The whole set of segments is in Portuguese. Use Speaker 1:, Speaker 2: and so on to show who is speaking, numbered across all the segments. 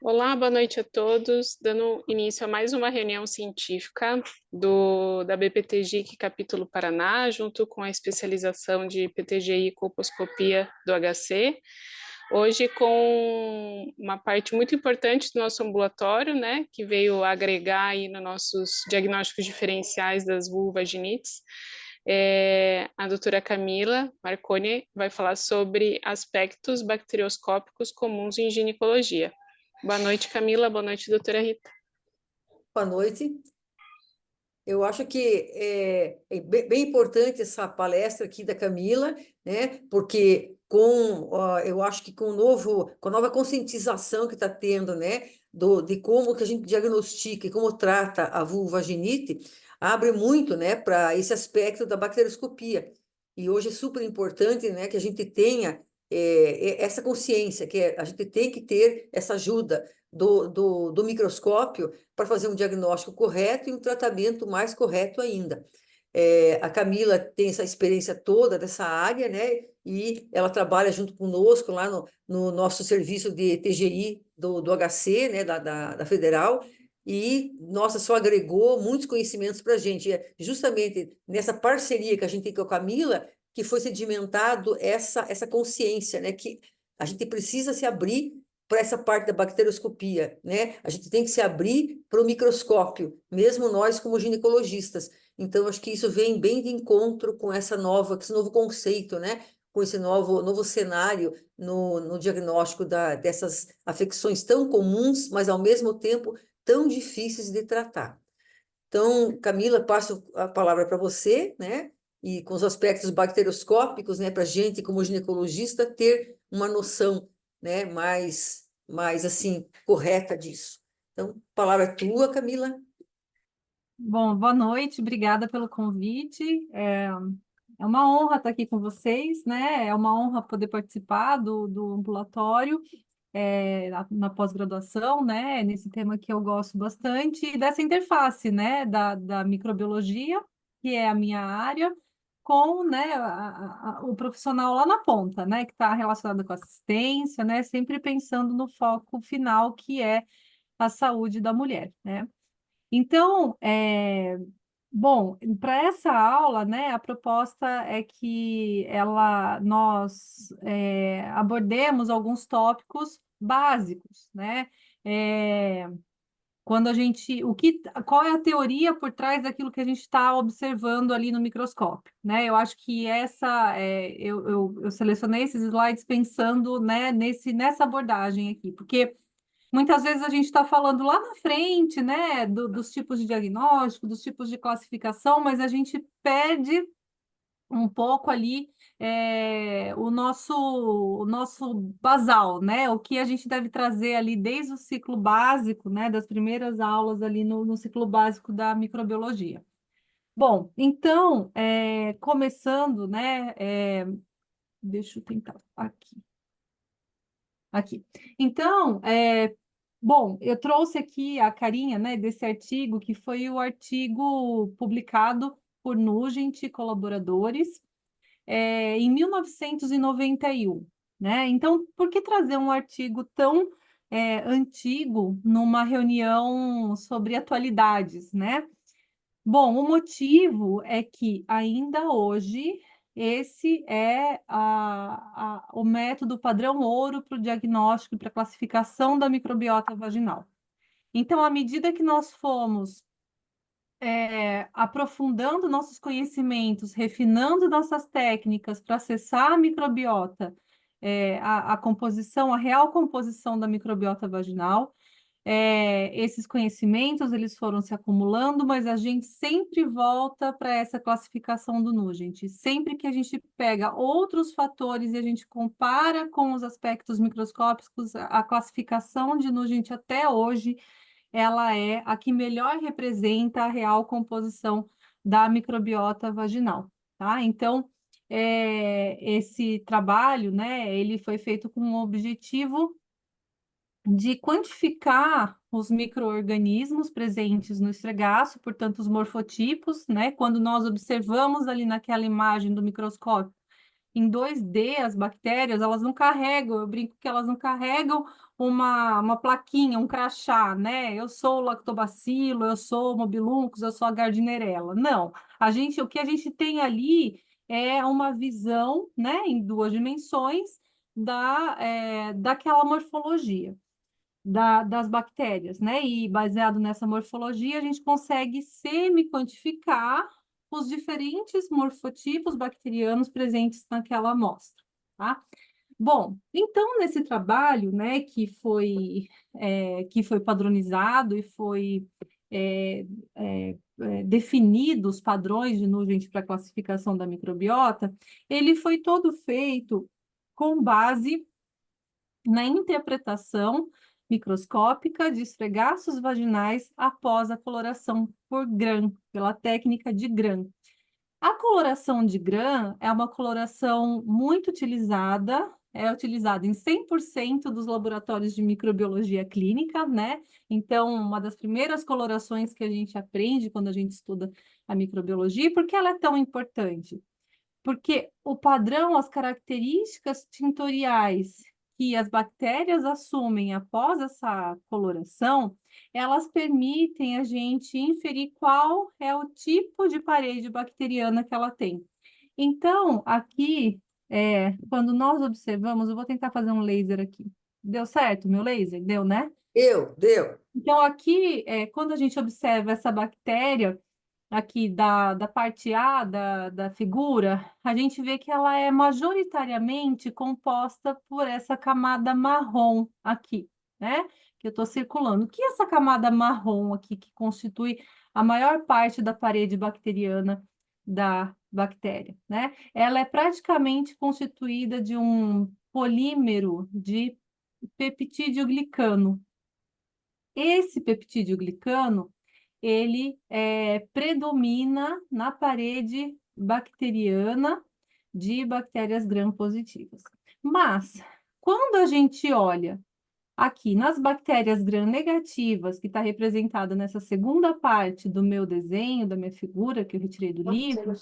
Speaker 1: Olá, boa noite a todos. Dando início a mais uma reunião científica da BPTGIC Capítulo Paraná, junto com a especialização de PTGI e colposcopia do HC. Hoje com uma parte muito importante do nosso ambulatório, né, que veio agregar aí nos nossos diagnósticos diferenciais das vulvaginites. A doutora Camila Marconi vai falar sobre aspectos bacterioscópicos comuns em ginecologia. Boa noite, Camila. Boa noite, doutora Rita.
Speaker 2: Boa noite. Eu acho que é bem importante essa palestra aqui da Camila, né? Porque eu acho que com a nova conscientização que está tendo, né? De como que a gente diagnostica e como trata a vulvaginite, abre muito, né? Para esse aspecto da bacterioscopia. E hoje é super importante, né? Que a gente tenha essa consciência, a gente tem que ter essa ajuda do microscópio para fazer um diagnóstico correto e um tratamento mais correto ainda. A Camila tem essa experiência toda dessa área, né? E ela trabalha junto conosco lá no nosso serviço de TGI do HC, né? Da Federal. E, nossa, só agregou muitos conhecimentos para a gente. É justamente nessa parceria que a gente tem com a Camila que foi sedimentado essa consciência, né? Que a gente precisa se abrir para essa parte da bacterioscopia, né? A gente tem que se abrir para o microscópio, mesmo nós como ginecologistas. Então, acho que isso vem bem de encontro com com esse novo conceito, né? Com esse novo cenário no diagnóstico dessas afecções tão comuns, mas ao mesmo tempo tão difíceis de tratar. Então, Camila, passo a palavra para você, né? E com os aspectos bacterioscópicos, né? Para a gente, como ginecologista, ter uma noção, né? Mais assim, correta disso. Então, a palavra é tua, Camila.
Speaker 3: Bom, boa noite, obrigada pelo convite. É uma honra estar aqui com vocês, né? É uma honra poder participar do ambulatório, na pós-graduação, né? Nesse tema que eu gosto bastante, e dessa interface, né? Da microbiologia, que é a minha área, com, né, o profissional lá na ponta, né? Que está relacionado com assistência, né? Sempre pensando no foco final, que é a saúde da mulher, né? Então, bom, para essa aula, né, a proposta é que nós abordemos alguns tópicos básicos, né? É, quando a gente, qual é a teoria por trás daquilo que a gente está observando ali no microscópio, né? Eu acho que eu selecionei esses slides pensando, né, nessa abordagem aqui, porque muitas vezes a gente está falando lá na frente, né, dos tipos de diagnóstico, dos tipos de classificação, mas a gente perde um pouco ali o nosso basal, né, o que a gente deve trazer ali desde o ciclo básico, né, das primeiras aulas ali no ciclo básico da microbiologia. Bom, então, começando, né, deixa eu tentar aqui. Aqui. Então, bom, eu trouxe aqui a carinha, né, desse artigo, que foi o artigo publicado por Nugent e colaboradores em 1991, né? Então, por que trazer um artigo tão antigo numa reunião sobre atualidades, né? Bom, o motivo é que ainda hoje esse é o método padrão ouro para o diagnóstico e para a classificação da microbiota vaginal. Então, à medida que nós fomos aprofundando nossos conhecimentos, refinando nossas técnicas para acessar a microbiota, a composição, a real composição da microbiota vaginal, esses conhecimentos eles foram se acumulando, mas a gente sempre volta para essa classificação do Nugent. Sempre que a gente pega outros fatores e a gente compara com os aspectos microscópicos, a classificação de Nugent até hoje, ela é a que melhor representa a real composição da microbiota vaginal, tá? Então, esse trabalho, né, ele foi feito com o objetivo de quantificar os micro-organismos presentes no estregaço, portanto, os morfotipos, né? Quando nós observamos ali naquela imagem do microscópio, em 2D as bactérias, elas não carregam, eu brinco que elas não carregam uma plaquinha, um crachá, né? Eu sou o lactobacilo, eu sou o mobiluncus, eu sou a gardnerella. Não, o que a gente tem ali é uma visão, né, em 2 dimensões daquela morfologia das bactérias, né? E baseado nessa morfologia, a gente consegue semi-quantificar os diferentes morfotipos bacterianos presentes naquela amostra, tá? Bom, então nesse trabalho, né, que foi padronizado e foi definido os padrões de Nugent para classificação da microbiota, ele foi todo feito com base na interpretação microscópica de esfregaços vaginais após a coloração por Gram, pela técnica de Gram. A coloração de Gram é uma coloração muito utilizada, é utilizada em 100% dos laboratórios de microbiologia clínica, né? Então, uma das primeiras colorações que a gente aprende quando a gente estuda a microbiologia, por que ela é tão importante? Porque o padrão, as características tintoriais que as bactérias assumem após essa coloração, elas permitem a gente inferir qual é o tipo de parede bacteriana que ela tem. Então, aqui, quando nós observamos, eu vou tentar fazer um laser aqui. Deu certo meu laser? Deu, né?
Speaker 2: Deu.
Speaker 3: Então, aqui, quando a gente observa essa bactéria, aqui da parte A da figura, a gente vê que ela é majoritariamente composta por essa camada marrom aqui, né? Que eu estou circulando. O que é essa camada marrom aqui, que constitui a maior parte da parede bacteriana da bactéria, né? Ela é praticamente constituída de um polímero de peptídeo glicano. Esse peptídeo glicano ele predomina na parede bacteriana de bactérias gram-positivas. Mas, quando a gente olha aqui nas bactérias gram-negativas, que está representada nessa segunda parte do meu desenho, da minha figura, que eu retirei do livro,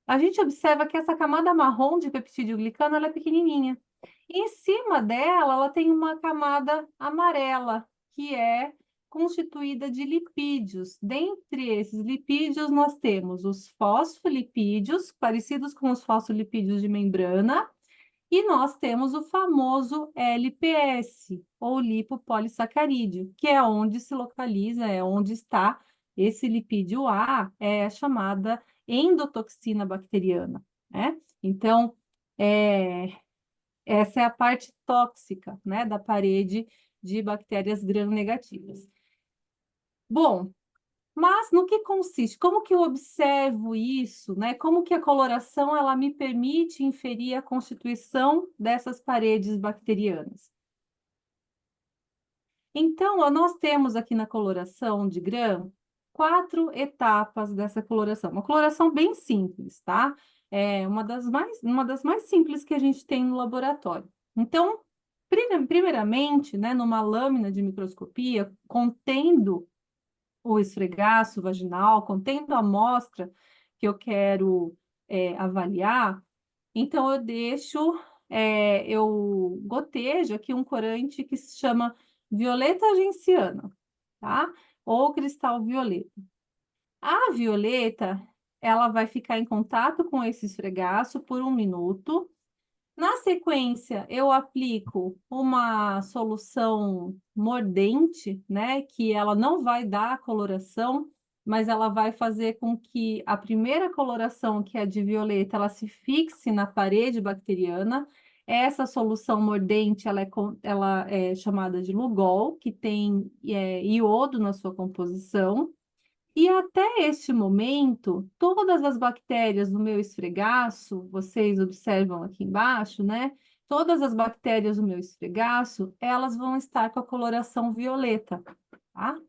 Speaker 3: a gente observa que essa camada marrom de peptídeo glicano ela é pequenininha. E em cima dela, ela tem uma camada amarela, que é constituída de lipídios. Dentre esses lipídios, nós temos os fosfolipídios, parecidos com os fosfolipídios de membrana, e nós temos o famoso LPS, ou lipopolissacarídeo, que é onde se localiza, é onde está esse lipídio A, é chamada endotoxina bacteriana, né? Então, essa é a parte tóxica, né, da parede de bactérias gram-negativas. Bom, mas no que consiste? Como que eu observo isso, né? Como que a coloração ela me permite inferir a constituição dessas paredes bacterianas? Então, nós temos aqui na coloração de Gram 4 etapas dessa coloração. Uma coloração bem simples, tá? É uma das mais simples que a gente tem no laboratório. Então, primeiramente, né, numa lâmina de microscopia, contendo o esfregaço vaginal, contendo a amostra que eu quero avaliar, então eu gotejo aqui um corante que se chama violeta genciana, tá? Ou cristal violeta. A violeta, ela vai ficar em contato com esse esfregaço por 1 minuto. Na sequência, eu aplico uma solução mordente, né? Que ela não vai dar a coloração, mas ela vai fazer com que a primeira coloração, que é de violeta, ela se fixe na parede bacteriana. Essa solução mordente, ela é chamada de Lugol, que tem iodo na sua composição. E até este momento, todas as bactérias do meu esfregaço, vocês observam aqui embaixo, né? Todas as bactérias do meu esfregaço, elas vão estar com a coloração violeta, tá?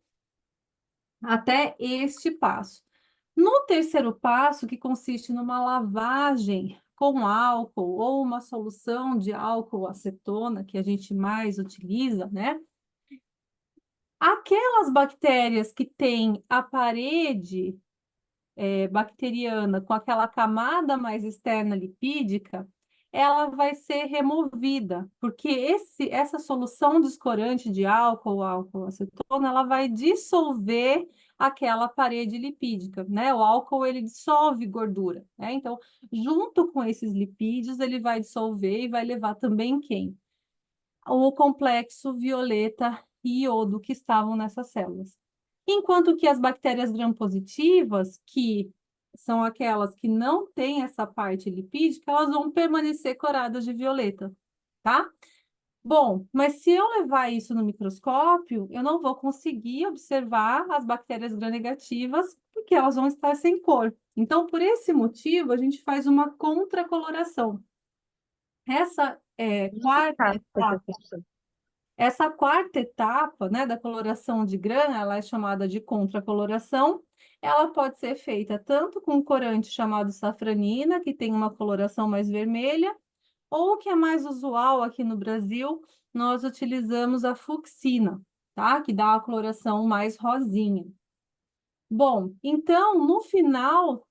Speaker 3: Até este passo. No terceiro passo, que consiste numa lavagem com álcool ou uma solução de álcool acetona, que a gente mais utiliza, né? Aquelas bactérias que têm a parede bacteriana com aquela camada mais externa lipídica, ela vai ser removida, porque essa solução descorante de álcool acetona, ela vai dissolver aquela parede lipídica, né? O álcool, ele dissolve gordura, né? Então, junto com esses lipídios, ele vai dissolver e vai levar também quem? O complexo violeta e iodo que estavam nessas células. Enquanto que as bactérias gram-positivas, que são aquelas que não têm essa parte lipídica, elas vão permanecer coradas de violeta, tá? Bom, mas se eu levar isso no microscópio, eu não vou conseguir observar as bactérias gram-negativas, porque elas vão estar sem cor. Então, por esse motivo, a gente faz uma contracoloração. Essa quarta etapa, né, da coloração de grã, ela é chamada de contracoloração. Ela pode ser feita tanto com um corante chamado safranina, que tem uma coloração mais vermelha, ou que é mais usual aqui no Brasil, nós utilizamos a fucsina, tá? Que dá a coloração mais rosinha. Bom, então, no final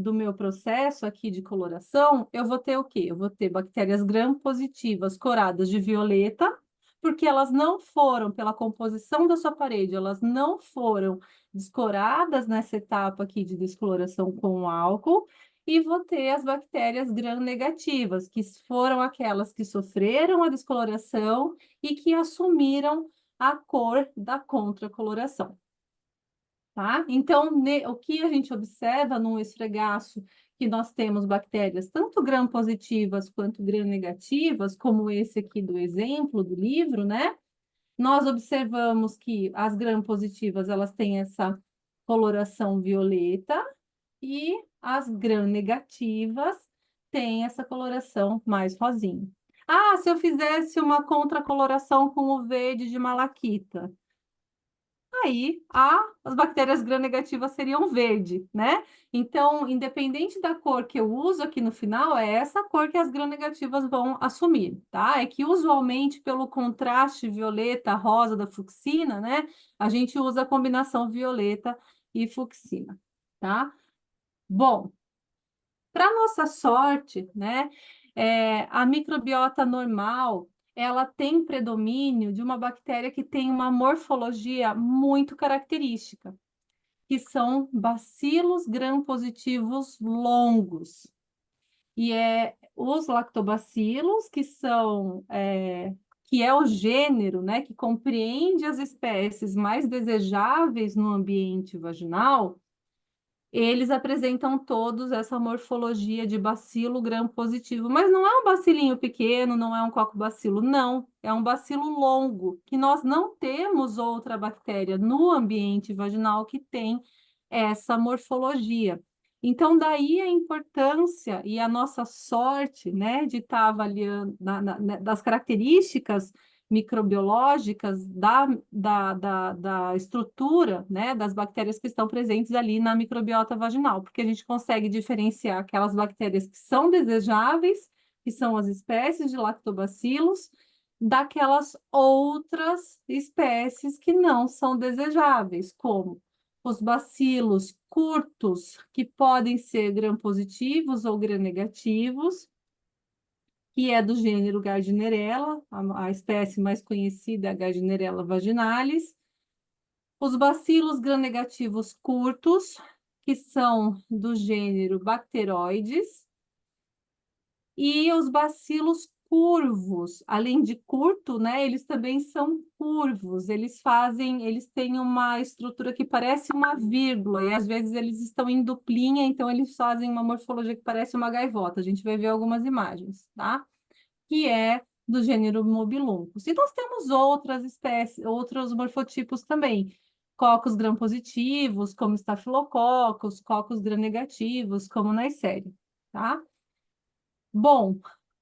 Speaker 3: do meu processo aqui de coloração, eu vou ter o quê? Eu vou ter bactérias gram-positivas coradas de violeta, porque elas não foram, pela composição da sua parede, elas não foram descoradas nessa etapa aqui de descoloração com álcool, e vou ter as bactérias gram-negativas, que foram aquelas que sofreram a descoloração e que assumiram a cor da contracoloração. Tá? Então, o que a gente observa num esfregaço que nós temos bactérias tanto gram-positivas quanto gram-negativas, como esse aqui do exemplo do livro, né? Nós observamos que as gram-positivas, elas têm essa coloração violeta e as gram-negativas têm essa coloração mais rosinha. Ah, se eu fizesse uma contracoloração com o verde de malaquita, aí as bactérias gram-negativas seriam verde, né? Então, independente da cor que eu uso aqui no final, é essa cor que as gram-negativas vão assumir, tá? É que usualmente, pelo contraste violeta-rosa da fucsina, né? A gente usa a combinação violeta e fucsina, tá? Bom, para nossa sorte, né? A microbiota normal, ela tem predomínio de uma bactéria que tem uma morfologia muito característica, que são bacilos gram-positivos longos. E os lactobacilos, que é o gênero, né, que compreende as espécies mais desejáveis no ambiente vaginal, eles apresentam todos essa morfologia de bacilo gram-positivo, mas não é um bacilinho pequeno, não é um cocobacilo, não. É um bacilo longo, que nós não temos outra bactéria no ambiente vaginal que tem essa morfologia. Então, daí a importância e a nossa sorte, né, de estar avaliando das características microbiológicas da estrutura, né, das bactérias que estão presentes ali na microbiota vaginal, porque a gente consegue diferenciar aquelas bactérias que são desejáveis, que são as espécies de lactobacilos, daquelas outras espécies que não são desejáveis, como os bacilos curtos, que podem ser gram-positivos ou gram-negativos, que é do gênero Gardnerella, a espécie mais conhecida é a Gardnerella vaginalis. Os bacilos gram-negativos curtos, que são do gênero Bacteroides. E os bacilos curvos, além de curto, né, eles também são curvos. Eles têm uma estrutura que parece uma vírgula, e às vezes eles estão em duplinha, então eles fazem uma morfologia que parece uma gaivota. A gente vai ver algumas imagens, tá? Que é do gênero Mobiluncus. E nós temos outras espécies, outros morfotipos também. Cocos gram-positivos, como estafilococos, cocos gram-negativos, como Neisseria, tá? Bom,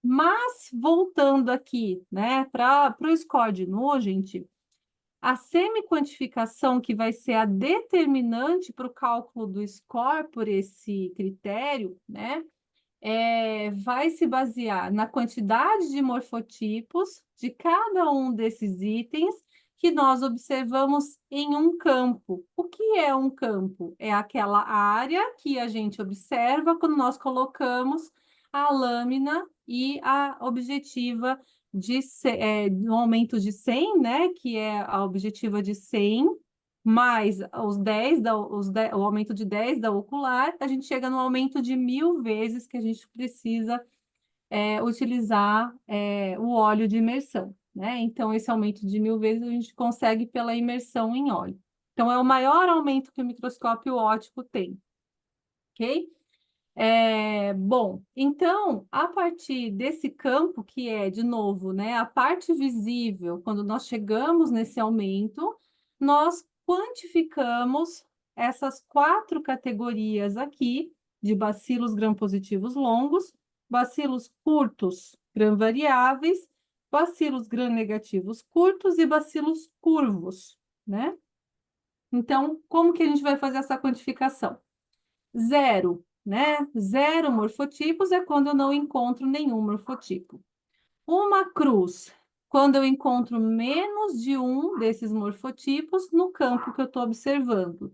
Speaker 3: mas voltando aqui, né, para o score de Nugent, a semi-quantificação, que vai ser a determinante para o cálculo do score por esse critério, né, vai se basear na quantidade de morfotipos de cada um desses itens que nós observamos em um campo. O que é um campo? É aquela área que a gente observa quando nós colocamos a lâmina e a objetiva no aumento de 100, né, que é a objetiva de 100, mais os 10, o aumento de 10 da ocular, a gente chega no aumento de 1000 vezes que a gente precisa utilizar o óleo de imersão, né? Então, esse aumento de 1000 vezes a gente consegue pela imersão em óleo. Então, é o maior aumento que o microscópio óptico tem, ok? Bom, então, a partir desse campo, que é, de novo, né, a parte visível, quando nós chegamos nesse aumento, nós quantificamos essas 4 categorias aqui de bacilos gram-positivos longos, bacilos curtos gram-variáveis, bacilos gram-negativos curtos e bacilos curvos, né? Então, como que a gente vai fazer essa quantificação? 0, né? 0 morfotipos é quando eu não encontro nenhum morfotipo. Uma cruz, quando eu encontro menos de um desses morfotipos no campo que eu estou observando.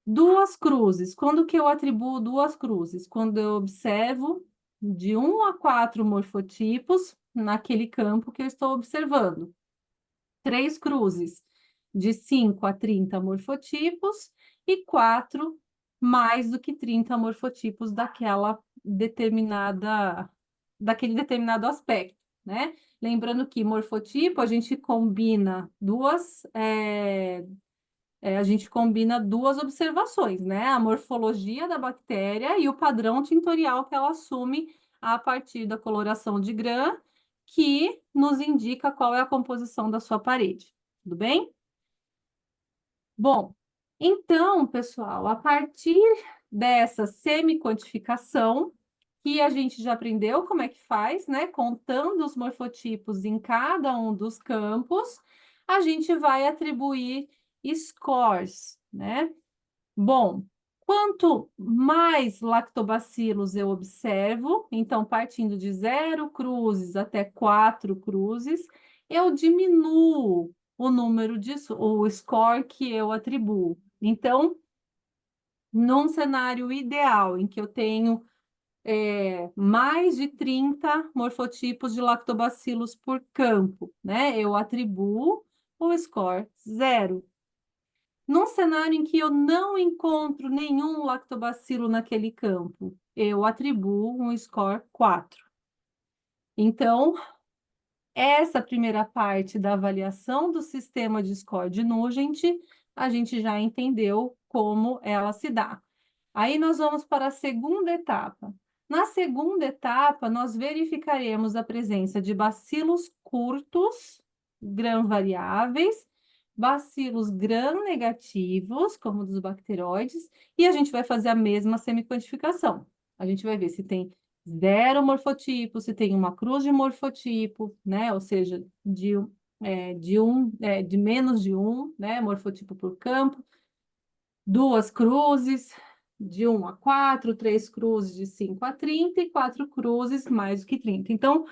Speaker 3: 2 cruzes, quando que eu atribuo 2 cruzes? Quando eu observo de 1 a 4 morfotipos naquele campo que eu estou observando. 3 cruzes, de 5 a 30 morfotipos, e 4 mais do que 30 morfotipos daquele determinado aspecto, né? Lembrando que morfotipo a gente combina duas observações, né? A morfologia da bactéria e o padrão tintorial que ela assume a partir da coloração de Gram, que nos indica qual é a composição da sua parede. Tudo bem? Bom, então, pessoal, a partir dessa semi-quantificação, que a gente já aprendeu como é que faz, né? Contando os morfotipos em cada um dos campos, a gente vai atribuir scores, né? Bom, quanto mais lactobacilos eu observo, então partindo de 0 cruzes até 4 cruzes, eu diminuo o score que eu atribuo. Então, num cenário ideal, em que eu tenho mais de 30 morfotipos de lactobacilos por campo, né? Eu atribuo o score 0. Num cenário em que eu não encontro nenhum lactobacilo naquele campo, eu atribuo um score 4. Então, essa primeira parte da avaliação do sistema de score de Nugent, a gente já entendeu como ela se dá. Aí nós vamos para a segunda etapa. Na segunda etapa, nós verificaremos a presença de bacilos curtos, gram-variáveis, bacilos gram-negativos, como dos bacteroides, e a gente vai fazer a mesma semiquantificação. A gente vai ver se tem 0 morfotipo, se tem uma cruz de morfotipo, né? Ou seja, de menos de um, né? Morfotipo por campo. 2 cruzes de 1 a 4, 3 cruzes de 5 a 30 e 4 cruzes mais do que 30. Então,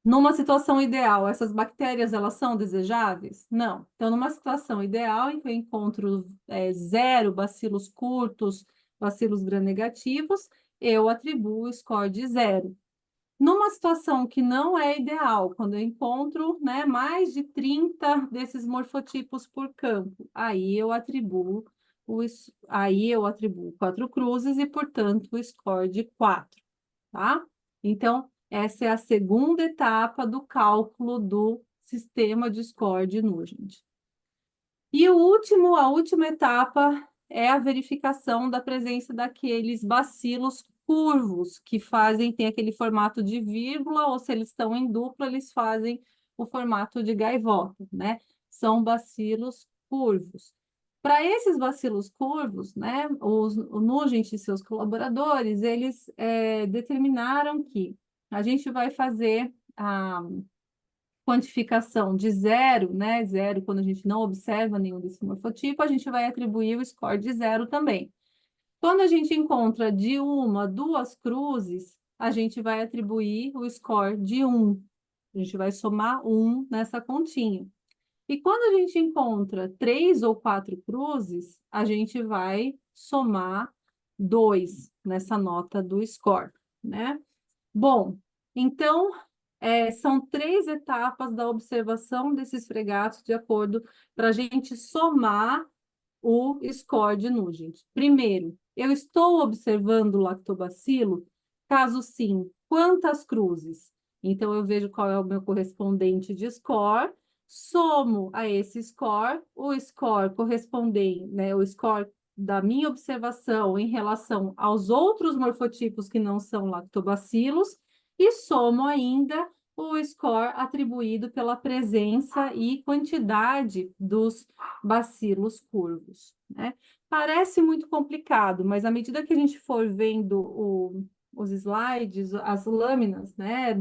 Speaker 3: numa situação ideal, essas bactérias, elas são desejáveis? Não. Então, numa situação ideal, em que eu encontro 0 bacilos curtos, bacilos gram-negativos, eu atribuo o score de 0. Numa situação que não é ideal, quando eu encontro, né, mais de 30 desses morfotipos por campo, aí eu atribuo 4 cruzes e, portanto, o score de 4, tá? Então, essa é a segunda etapa do cálculo do sistema de score de Nugent. E a última etapa é a verificação da presença daqueles bacilos curvos que tem aquele formato de vírgula, ou se eles estão em dupla, eles fazem o formato de gaivota, né? São bacilos curvos. Para esses bacilos curvos, né, o Nugent e seus colaboradores, eles determinaram que a gente vai fazer a quantificação de 0, né? 0, quando a gente não observa nenhum desse morfotipo, a gente vai atribuir o score de 0 também. Quando a gente encontra de 1 a 2 cruzes, a gente vai atribuir o score de 1. A gente vai somar 1 nessa continha. E quando a gente encontra 3 ou 4 cruzes, a gente vai somar 2 nessa nota do score, né? Bom, então, são 3 etapas da observação desses fregatos de acordo para a gente somar o score de Nugent. Primeiro, eu estou observando o lactobacilo? Caso sim, quantas cruzes? Então, eu vejo qual é o meu correspondente de score, somo a esse score, o score correspondente, né, o score da minha observação em relação aos outros morfotipos que não são lactobacilos, e somo ainda o score atribuído pela presença e quantidade dos bacilos curvos, né? Parece muito complicado, mas à medida que a gente for vendo os slides, as lâminas, né,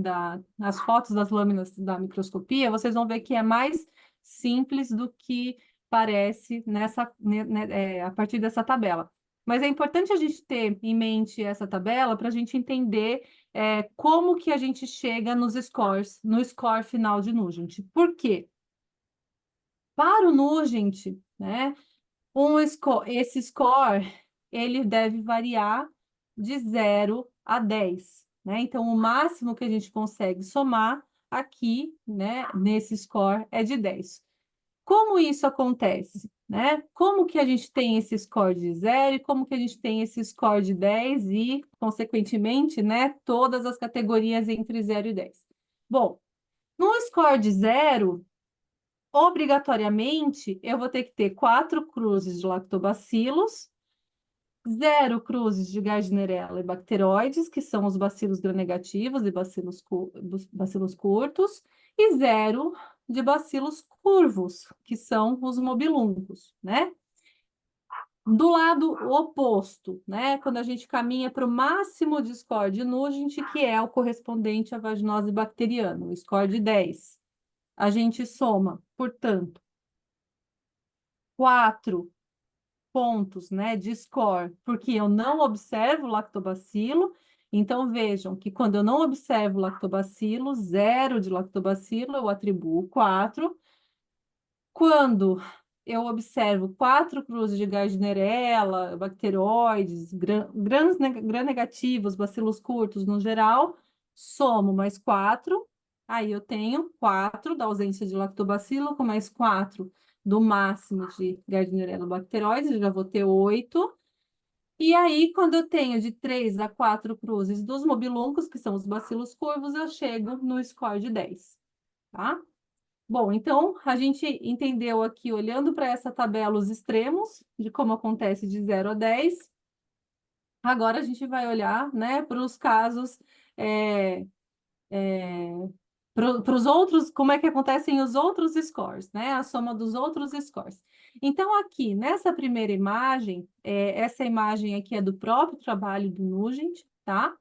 Speaker 3: as fotos das lâminas da microscopia, vocês vão ver que é mais simples do que parece a partir dessa tabela. Mas é importante a gente ter em mente essa tabela para a gente entender como que a gente chega nos scores, no score final de Nugent. Por quê? Para o Nugent, né, esse score ele deve variar de 0 a 10, né? Então, o máximo que a gente consegue somar aqui, né, nesse score é de 10. Como isso acontece, né? Como que a gente tem esse score de 0 e como que a gente tem esse score de 10 e, consequentemente, né, todas as categorias entre 0 e 10? Bom, no score de 0, obrigatoriamente, eu vou ter que ter 4 cruzes de lactobacilos, 0 cruzes de Gardnerella e bacteroides, que são os bacilos gram-negativos e bacilos curtos, e 0 de bacilos curvos, que são os mobiluncos, né? Do lado oposto, né? Quando a gente caminha para o máximo de score de Nugent, que é o correspondente à vaginose bacteriana, o score de 10. A gente soma, portanto, 4 pontos, né, de score, porque eu não observo lactobacilo. Então, vejam que quando eu não observo lactobacilo, 0 de lactobacilo, eu atribuo 4. Quando eu observo 4 cruzes de Gardnerella, bacteroides, gram-negativos, bacilos curtos no geral, somo mais 4, aí eu tenho 4 da ausência de lactobacilo, com mais 4 do máximo de Gardnerella bacteroides, eu já vou ter 8. E aí, quando eu tenho de 3 a 4 cruzes dos mobiluncos, que são os bacilos curvos, eu chego no score de 10, tá? Bom, então, a gente entendeu aqui, olhando para essa tabela, os extremos de como acontece de 0 a 10. Agora, a gente vai olhar, né, para os casos, para os outros, como é que acontecem os outros scores, né, a soma dos outros scores. Então, aqui, nessa primeira imagem, essa imagem aqui é do próprio trabalho do Nugent, tá?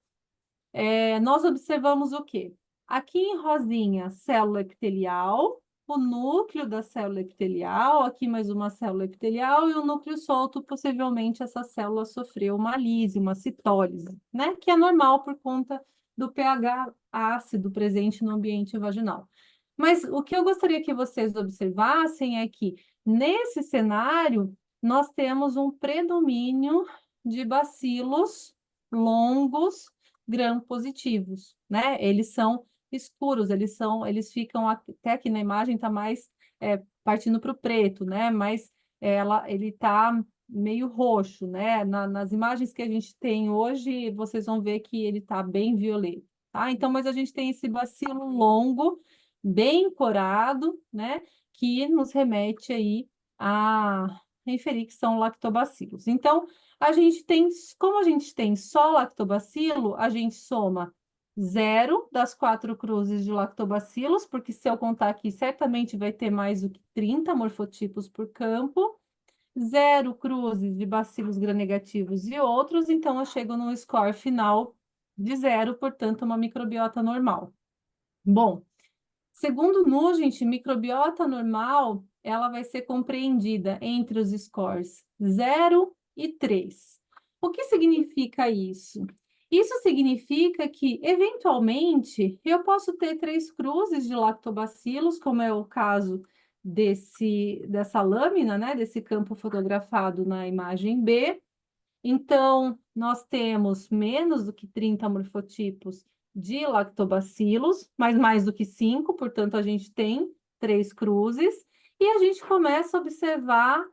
Speaker 3: Nós observamos o quê? Aqui em rosinha, célula epitelial, o núcleo da célula epitelial, aqui mais uma célula epitelial e o núcleo solto, possivelmente essa célula sofreu uma lise, uma citólise, né? Que é normal por conta do pH ácido presente no ambiente vaginal. Mas o que eu gostaria que vocês observassem é que, nesse cenário, nós temos um predomínio de bacilos longos, gram-positivos, né? Eles são escuros, eles ficam até aqui na imagem está mais partindo para o preto, né? Mas ele está meio roxo, né? Nas imagens que a gente tem hoje, vocês vão ver que ele está bem violeta, tá? Então, mas a gente tem esse bacilo longo, bem corado, né? Que nos remete aí a inferir que são lactobacilos. Então, como a gente tem só lactobacilo, a gente soma 0 das 4 cruzes de lactobacilos, porque se eu contar aqui, certamente vai ter mais do que 30 morfotipos por campo. 0 cruzes de bacilos gram-negativos e outros, então eu chego no score final de 0, portanto, uma microbiota normal. Bom, segundo Nugent, microbiota normal, ela vai ser compreendida entre os scores 0 e 3. O que significa isso? Isso significa que, eventualmente, eu posso ter 3 cruzes de lactobacilos, como é o caso dessa lâmina, né, desse campo fotografado na imagem B. Então, nós temos menos do que 30 morfotipos de lactobacilos, mas mais do que 5, portanto, a gente tem 3 cruzes, e a gente começa a observar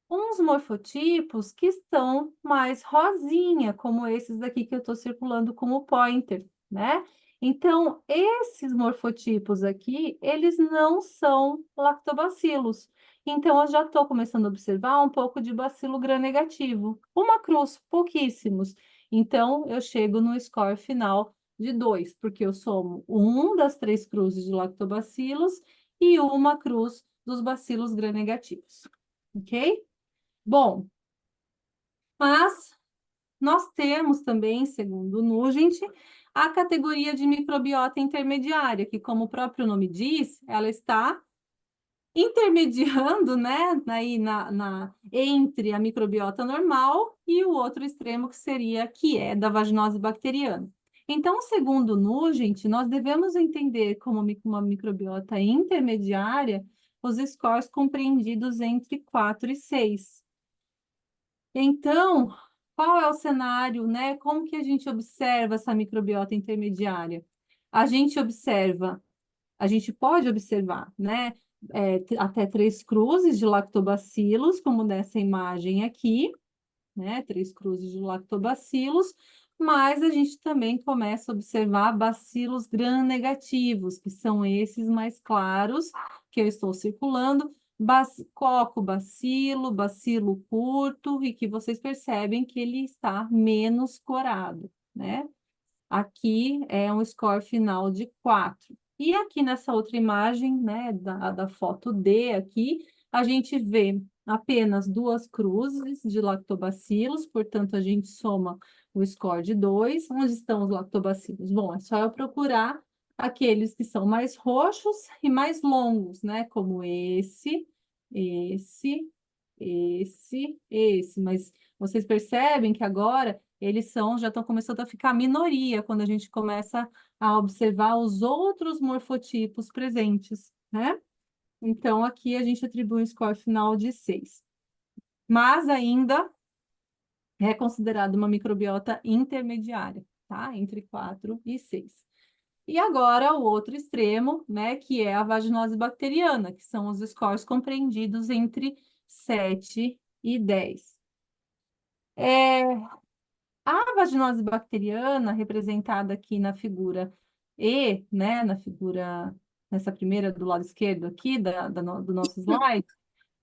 Speaker 3: uns morfotipos que estão mais rosinha, como esses daqui que eu estou circulando com o pointer, né? Então, esses morfotipos aqui, eles não são lactobacilos. Então, eu já estou começando a observar um pouco de bacilo gram-negativo. Uma cruz, pouquíssimos. Então, eu chego no score final de 2, porque eu somo um das 3 cruzes de lactobacilos e uma cruz dos bacilos gram-negativos. Ok? Bom, mas nós temos também, segundo o Nugent, a categoria de microbiota intermediária, que, como o próprio nome diz, ela está intermediando, né, entre a microbiota normal e o outro extremo que é da vaginose bacteriana. Então, segundo o Nugent, nós devemos entender como uma microbiota intermediária os scores compreendidos entre 4 e 6. Então, qual é o cenário, né? Como que a gente observa essa microbiota intermediária? A gente pode observar, né? Até 3 cruzes de lactobacilos, como nessa imagem aqui, né? 3 cruzes de lactobacilos, mas a gente também começa a observar bacilos gram-negativos, que são esses mais claros que eu estou circulando, cocobacilo, bacilo curto, e que vocês percebem que ele está menos corado, né? Aqui é um score final de 4. E aqui nessa outra imagem, né, da foto D aqui, a gente vê apenas 2 cruzes de lactobacilos, portanto, a gente soma o score de 2. Onde estão os lactobacilos? Bom, é só eu procurar aqueles que são mais roxos e mais longos, né, como esse, esse. Mas vocês percebem que agora eles já estão começando a ficar minoria quando a gente começa a observar os outros morfotipos presentes, né? Então, aqui a gente atribui um score final de 6. Mas ainda é considerado uma microbiota intermediária, tá? Entre 4 e 6. E agora o outro extremo, né, que é a vaginose bacteriana, que são os scores compreendidos entre 7 e 10. A vaginose bacteriana, representada aqui na figura E, né, nessa primeira do lado esquerdo aqui do nosso slide,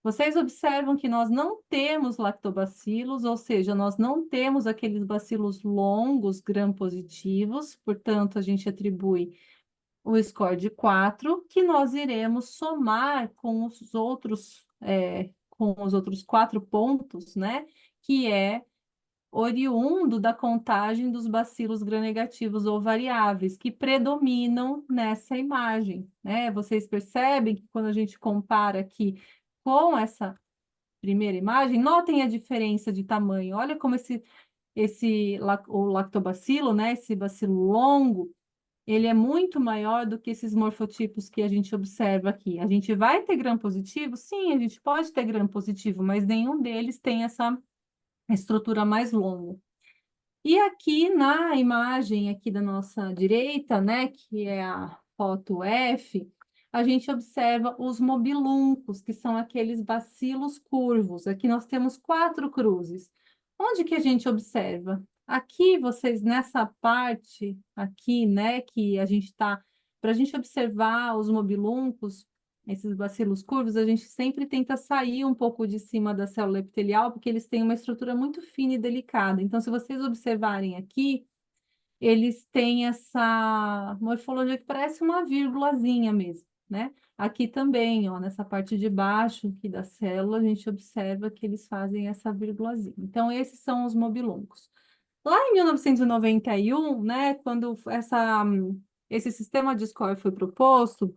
Speaker 3: vocês observam que nós não temos lactobacilos, ou seja, nós não temos aqueles bacilos longos gram-positivos, portanto, a gente atribui o score de 4, que nós iremos somar com os outros 4 pontos, né, que é oriundo da contagem dos bacilos gram-negativos ou variáveis, que predominam nessa imagem, né? Vocês percebem que quando a gente compara aqui com essa primeira imagem, notem a diferença de tamanho. Olha como o lactobacilo, né? Esse bacilo longo, ele é muito maior do que esses morfotipos que a gente observa aqui. A gente vai ter gram positivo? Sim, a gente pode ter gram positivo, mas nenhum deles tem essa estrutura mais longa. E aqui na imagem aqui da nossa direita, né, que é a foto F, a gente observa os mobiluncos, que são aqueles bacilos curvos. Aqui nós temos 4 cruzes. Onde que a gente observa? Aqui, vocês, nessa parte aqui, né, que a gente está... Para a gente observar os mobiluncos, esses bacilos curvos, a gente sempre tenta sair um pouco de cima da célula epitelial, porque eles têm uma estrutura muito fina e delicada. Então, se vocês observarem aqui, eles têm essa morfologia que parece uma vírgulazinha mesmo, né? Aqui também, ó, nessa parte de baixo aqui da célula, a gente observa que eles fazem essa vírgulazinha. Então, esses são os mobiluncos. Lá em 1991, né, quando esse sistema de score foi proposto,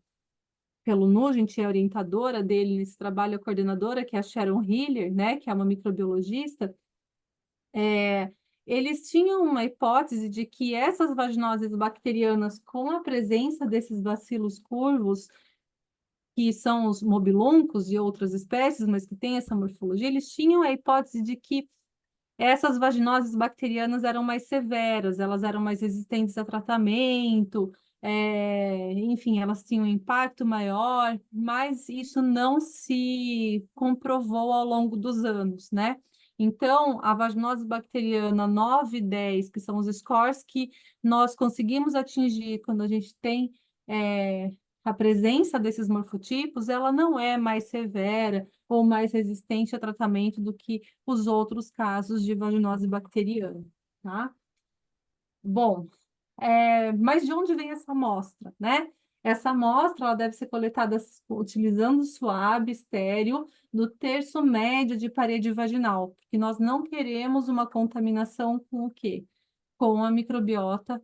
Speaker 3: pelo Nugent, a orientadora dele nesse trabalho, a coordenadora, que é a Sharon Hiller, né, que é uma microbiologista, eles tinham uma hipótese de que essas vaginoses bacterianas, com a presença desses bacilos curvos, que são os mobiluncos e outras espécies, mas que têm essa morfologia, eles tinham a hipótese de que essas vaginoses bacterianas eram mais severas, elas eram mais resistentes a tratamento, enfim, elas tinham um impacto maior, mas isso não se comprovou ao longo dos anos, né? Então, a vaginose bacteriana 9 e 10, que são os scores que nós conseguimos atingir quando a gente tem a presença desses morfotipos, ela não é mais severa ou mais resistente a tratamento do que os outros casos de vaginose bacteriana, tá? Bom, mas de onde vem essa amostra, né? Essa amostra ela deve ser coletada utilizando suave estéreo do terço médio de parede vaginal, porque nós não queremos uma contaminação com o quê? Com a microbiota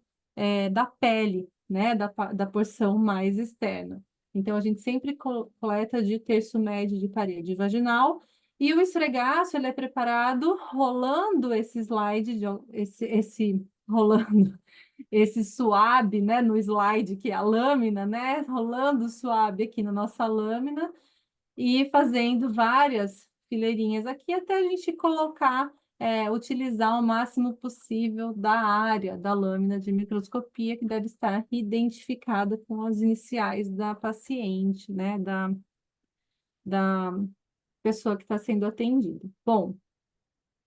Speaker 3: da pele, né? Da porção mais externa. Então, a gente sempre coleta de terço médio de parede vaginal e o esfregaço ele é preparado rolando esse slide, rolando esse suave, né, no slide, que é a lâmina, né, rolando o suave aqui na nossa lâmina e fazendo várias fileirinhas aqui até a gente colocar, utilizar o máximo possível da área da lâmina de microscopia que deve estar identificada com as iniciais da paciente, né, da pessoa que está sendo atendida. Bom,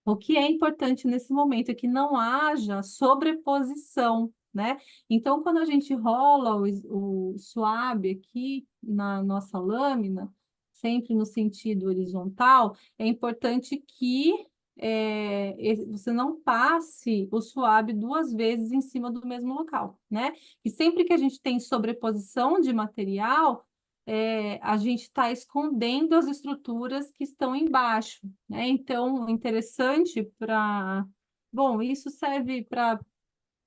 Speaker 3: o que é importante nesse momento é que não haja sobreposição, né? Então, quando a gente rola o suave aqui na nossa lâmina, sempre no sentido horizontal, é importante que você não passe o suave duas vezes em cima do mesmo local, né? E sempre que a gente tem sobreposição de material, a gente está escondendo as estruturas que estão embaixo, né? Então, interessante para... Bom, isso serve para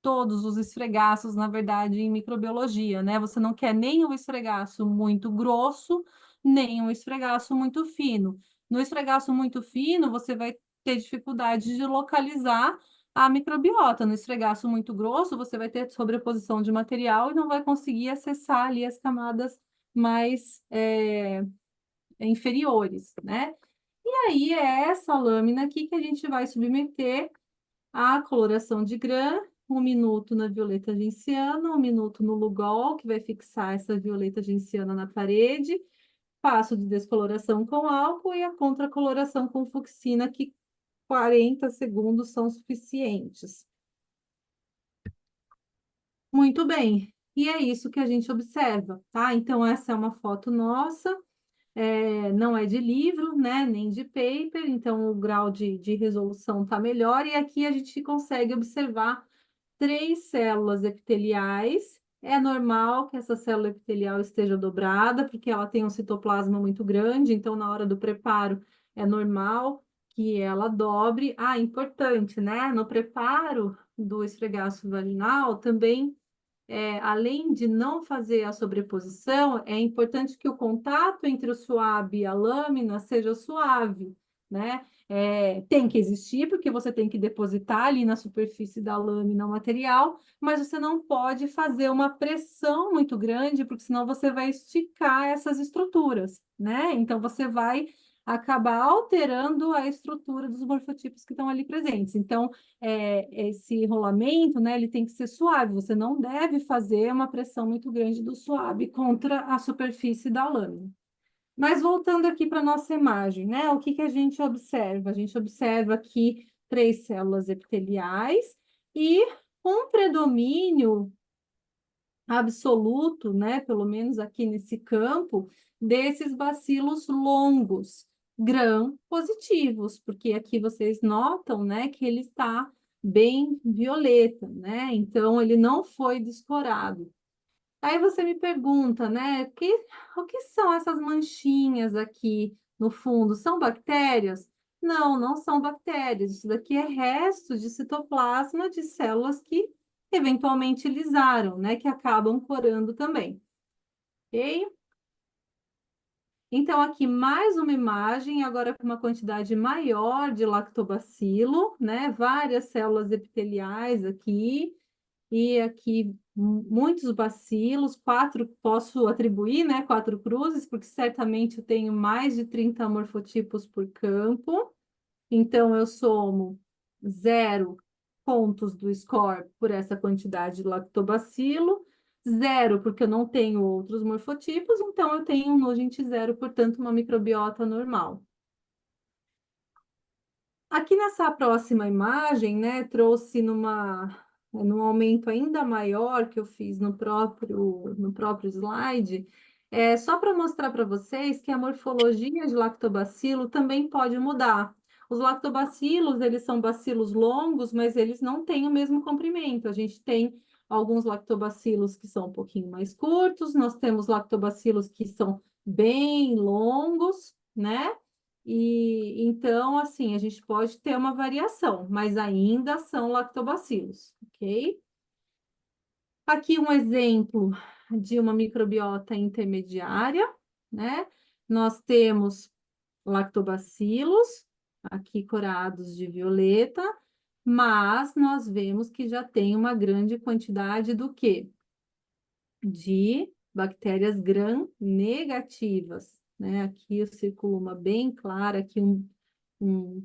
Speaker 3: todos os esfregaços, na verdade, em microbiologia, né? Você não quer nem um esfregaço muito grosso, nem um esfregaço muito fino. No esfregaço muito fino, você vai ter dificuldade de localizar a microbiota. No esfregaço muito grosso, você vai ter sobreposição de material e não vai conseguir acessar ali as camadas mais inferiores, né? E aí é essa lâmina aqui que a gente vai submeter à coloração de grã, 1 minuto na violeta genciana, 1 minuto no Lugol, que vai fixar essa violeta genciana na parede, passo de descoloração com álcool e a contracoloração com fucsina, que 40 segundos são suficientes. Muito bem, e é isso que a gente observa, tá? Então, essa é uma foto nossa. Não é de livro, né, nem de paper, então o grau de resolução está melhor, e aqui a gente consegue observar 3 células epiteliais. É normal que essa célula epitelial esteja dobrada, porque ela tem um citoplasma muito grande, então na hora do preparo é normal que ela dobre. Ah, importante, né? No preparo do esfregaço vaginal também além de não fazer a sobreposição, é importante que o contato entre o suave e a lâmina seja suave, né? Tem que existir, porque você tem que depositar ali na superfície da lâmina o material, mas você não pode fazer uma pressão muito grande, porque senão você vai esticar essas estruturas, né? Então, você vai acabar alterando a estrutura dos morfotipos que estão ali presentes. Então, esse rolamento, né, ele tem que ser suave, você não deve fazer uma pressão muito grande do suave contra a superfície da lâmina. Mas voltando aqui para a nossa imagem, né, o que que a gente observa? A gente observa aqui 3 células epiteliais e um predomínio absoluto, né, pelo menos aqui nesse campo, desses bacilos longos, gram-positivos, porque aqui vocês notam, né, que ele está bem violeta, né? Então, ele não foi descorado. Aí você me pergunta, né, o que são essas manchinhas aqui no fundo? São bactérias? Não, não são bactérias. Isso daqui é resto de citoplasma de células que eventualmente lisaram, né, que acabam corando também. Ok? Então, aqui mais uma imagem, agora com uma quantidade maior de lactobacilo, né? Várias células epiteliais aqui, e aqui muitos bacilos, 4 posso atribuir, né, 4 cruzes, porque certamente eu tenho mais de 30 morfotipos por campo. Então, eu somo 0 pontos do score por essa quantidade de lactobacilo, 0 porque eu não tenho outros morfotipos, então eu tenho um Nugent 0, portanto, uma microbiota normal. Aqui nessa próxima imagem, né, trouxe num aumento ainda maior que eu fiz no próprio slide, só para mostrar para vocês que a morfologia de lactobacilo também pode mudar. Os lactobacilos, eles são bacilos longos, mas eles não têm o mesmo comprimento. A gente tem alguns lactobacilos que são um pouquinho mais curtos, nós temos lactobacilos que são bem longos, né? E então, assim, a gente pode ter uma variação, mas ainda são lactobacilos, ok? Aqui um exemplo de uma microbiota intermediária, né? Nós temos lactobacilos, aqui corados de violeta, mas nós vemos que já tem uma grande quantidade do quê? De bactérias gram-negativas, né? Aqui eu circulo uma bem clara, aqui um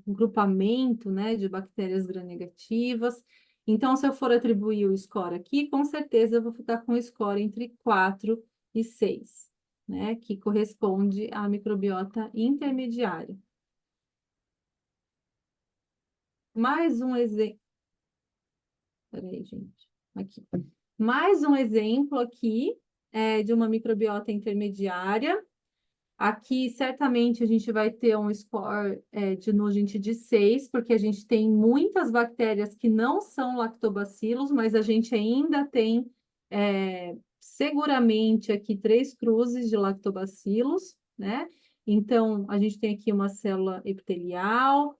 Speaker 3: grupamento, né, de bactérias gram-negativas. Então, se eu for atribuir o score aqui, com certeza eu vou ficar com o score entre 4 e 6, né, que corresponde à microbiota intermediária. Mais um exemplo. Peraí, gente. Aqui. Mais um exemplo aqui de uma microbiota intermediária. Aqui, certamente, a gente vai ter um score de Nugent de 6, porque a gente tem muitas bactérias que não são lactobacilos, mas a gente ainda tem, seguramente, aqui 3 cruzes de lactobacilos, né? Então, a gente tem aqui uma célula epitelial,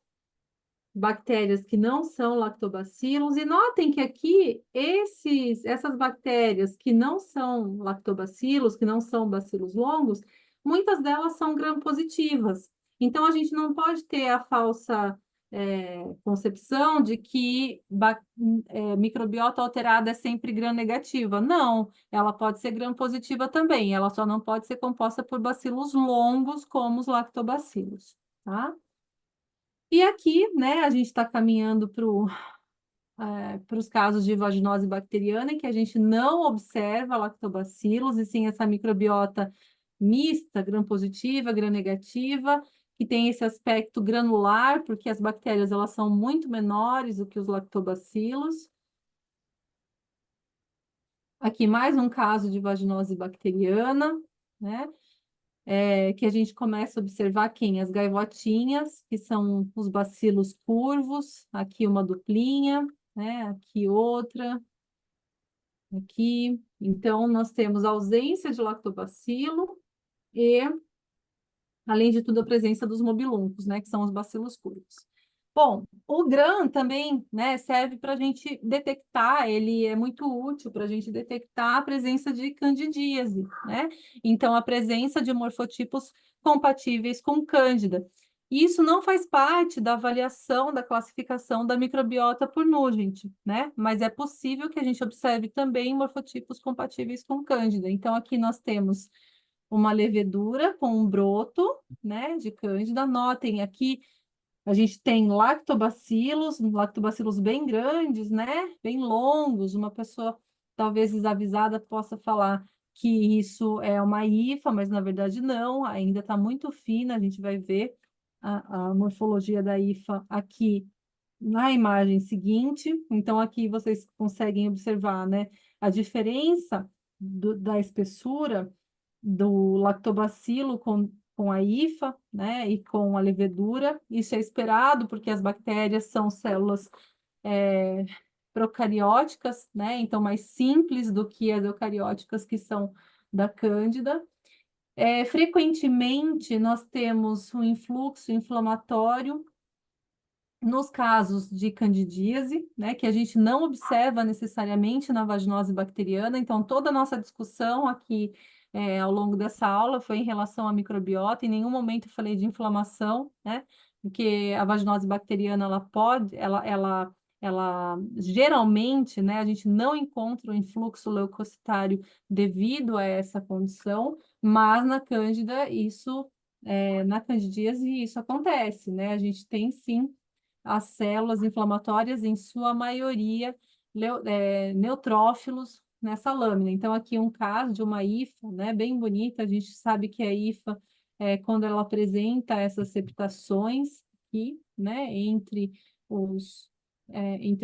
Speaker 3: bactérias que não são lactobacilos, e notem que aqui essas bactérias que não são lactobacilos, que não são bacilos longos, muitas delas são gram-positivas. Então, a gente não pode ter a falsa concepção de que microbiota alterada é sempre gram-negativa. Não, ela pode ser gram-positiva também, ela só não pode ser composta por bacilos longos, como os lactobacilos, tá? E aqui, né, a gente está caminhando para os casos de vaginose bacteriana, em que a gente não observa lactobacilos, e sim essa microbiota mista, gram-positiva, gram-negativa, que tem esse aspecto granular, porque as bactérias elas são muito menores do que os lactobacilos. Aqui mais um caso de vaginose bacteriana, né? Que a gente começa a observar quem? As gaivotinhas, que são os bacilos curvos, aqui uma duplinha, né? Aqui outra, aqui. Então, nós temos ausência de lactobacilo e, além de tudo, a presença dos mobiluncos, né? Que são os bacilos curvos. Bom, o GRAM também, né, serve para a gente detectar, ele é muito útil para a gente detectar a presença de candidíase, né? Então, a presença de morfotipos compatíveis com cândida. Isso não faz parte da avaliação da classificação da microbiota por Nugent, né? Mas é possível que a gente observe também morfotipos compatíveis com cândida. Então, aqui nós temos uma levedura com um broto, né, de cândida. Notem aqui a gente tem lactobacilos bem grandes, né? Bem longos. Uma pessoa talvez desavisada possa falar que isso é uma hifa, mas na verdade não, ainda está muito fina. A gente vai ver a morfologia da hifa aqui na imagem seguinte. Então, aqui vocês conseguem observar, né, a diferença da espessura do lactobacilo com a hifa, né, e com a levedura. Isso é esperado porque as bactérias são células procarióticas, né, então mais simples do que as eucarióticas que são da Cândida. Frequentemente, nós temos um influxo inflamatório nos casos de candidíase, né, que a gente não observa necessariamente na vaginose bacteriana. Então, toda a nossa discussão aqui ao longo dessa aula foi em relação à microbiota. Em nenhum momento eu falei de inflamação, né, porque a vaginose bacteriana ela ela geralmente, né, a gente não encontra o influxo leucocitário devido a essa condição, mas na Cândida na candidíase isso acontece, né? A gente tem sim as células inflamatórias, em sua maioria, neutrófilos nessa lâmina. Então, aqui um caso de uma IFA, né, bem bonita, a gente sabe que a IFA, quando ela apresenta essas septações aqui, né, entre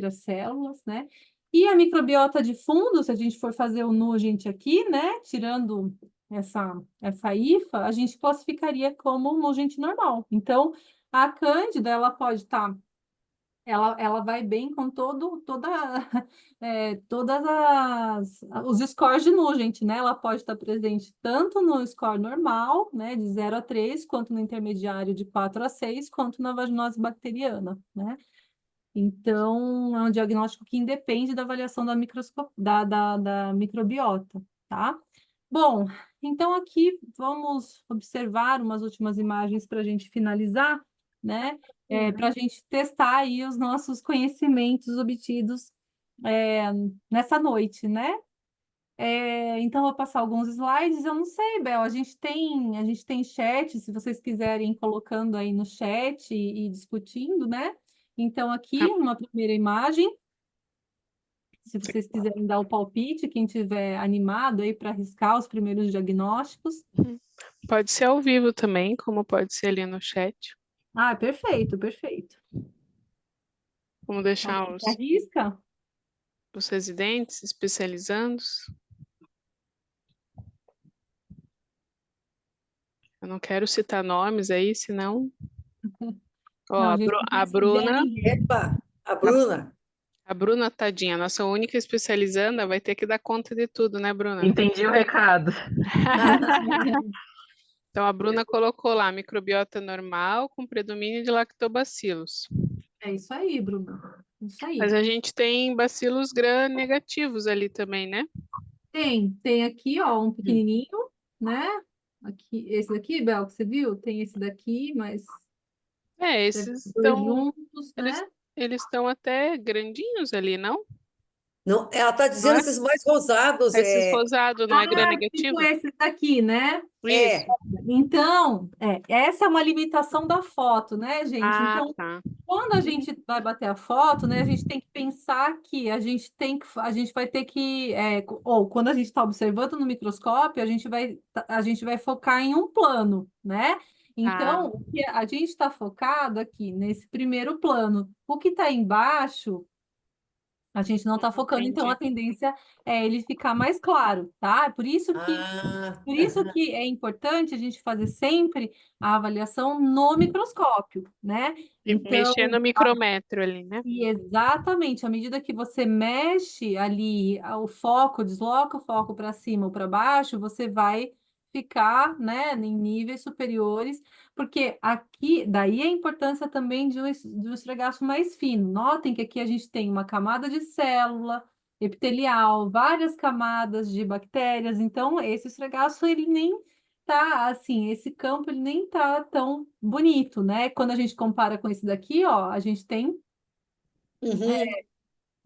Speaker 3: as células, né? E a microbiota de fundo, se a gente for fazer o Nugent aqui, né, tirando essa IFA, a gente classificaria como um Nugent normal. Então, a Cândida, ela pode estar ela vai bem com todas os scores de Nugent, né? Ela pode estar presente tanto no score normal, né, de 0 a 3, quanto no intermediário de 4 a 6, quanto na vaginose bacteriana, né? Então, é um diagnóstico que independe da avaliação da microbiota, tá? Bom, então aqui vamos observar umas últimas imagens para a gente finalizar, né? Para a gente testar aí os nossos conhecimentos obtidos nessa noite, né? Então, vou passar alguns slides. Eu não sei, Bel, a gente tem chat, se vocês quiserem ir colocando aí no chat e discutindo, né? Então, aqui uma primeira imagem, se vocês quiserem dar o palpite, quem tiver animado aí para arriscar os primeiros diagnósticos.
Speaker 1: Pode ser ao vivo também, como pode ser ali no chat.
Speaker 3: Ah, perfeito, perfeito.
Speaker 1: Vamos deixar
Speaker 3: Alguém que arrisca?
Speaker 1: os residentes especializandos. Eu não quero citar nomes aí, senão. Ó,
Speaker 3: Não,
Speaker 1: a,
Speaker 3: a gente
Speaker 1: Bru-
Speaker 3: não
Speaker 1: a
Speaker 3: vai sugerir
Speaker 1: Bruna,
Speaker 3: ninguém.
Speaker 2: Epa, a
Speaker 1: a,
Speaker 2: Bruna.
Speaker 1: a Bruna, tadinha, nossa única especializanda, vai ter que dar conta de tudo, né, Bruna?
Speaker 4: Entendi o recado.
Speaker 1: Então, a Bruna colocou lá microbiota normal com predomínio de lactobacilos.
Speaker 3: É isso aí, Bruno. Isso aí.
Speaker 1: Mas a gente tem bacilos gram negativos ali também, né?
Speaker 3: Tem aqui, ó, um pequenininho, né? Aqui, esse daqui, Bel, que você viu? Tem esse daqui, mas deve
Speaker 1: Esses
Speaker 3: ser dois
Speaker 1: estão,
Speaker 3: juntos,
Speaker 1: eles
Speaker 3: né?
Speaker 1: eles estão até grandinhos ali, não?
Speaker 2: Não, ela está
Speaker 1: Não
Speaker 2: dizendo
Speaker 1: é?
Speaker 2: esses mais rosados.
Speaker 1: Esses rosados não é gram
Speaker 3: Tipo
Speaker 1: negativo?
Speaker 3: esse daqui, né?
Speaker 1: Isso.
Speaker 3: Então, essa é uma limitação da foto, né, gente?
Speaker 1: Ah,
Speaker 3: Então,
Speaker 1: tá.
Speaker 3: quando a gente vai bater a foto, né, a gente tem que pensar que a gente vai ter que, ou quando a gente está observando no microscópio, a gente vai focar em um plano, né?
Speaker 1: Ah,
Speaker 3: Então, o que a gente está focado aqui nesse primeiro plano. O que está embaixo, a gente não está focando, então a
Speaker 1: entendi.
Speaker 3: tendência é ele ficar mais claro, tá?
Speaker 2: Ah,
Speaker 3: Por isso que é importante a gente fazer sempre a avaliação no microscópio, né?
Speaker 1: E mexer
Speaker 3: Então,
Speaker 1: no micrômetro ali, né?
Speaker 3: e exatamente, à medida que você mexe ali o foco, desloca o foco para cima ou para baixo, você vai ficar, né, em níveis superiores, porque aqui, daí a importância também de um esfregaço mais fino. Notem que aqui a gente tem uma camada de célula epitelial, várias camadas de bactérias, então esse esfregaço, ele nem tá assim, esse campo ele nem tá tão bonito, né? Quando a gente compara com esse daqui, ó, a gente tem
Speaker 2: uhum,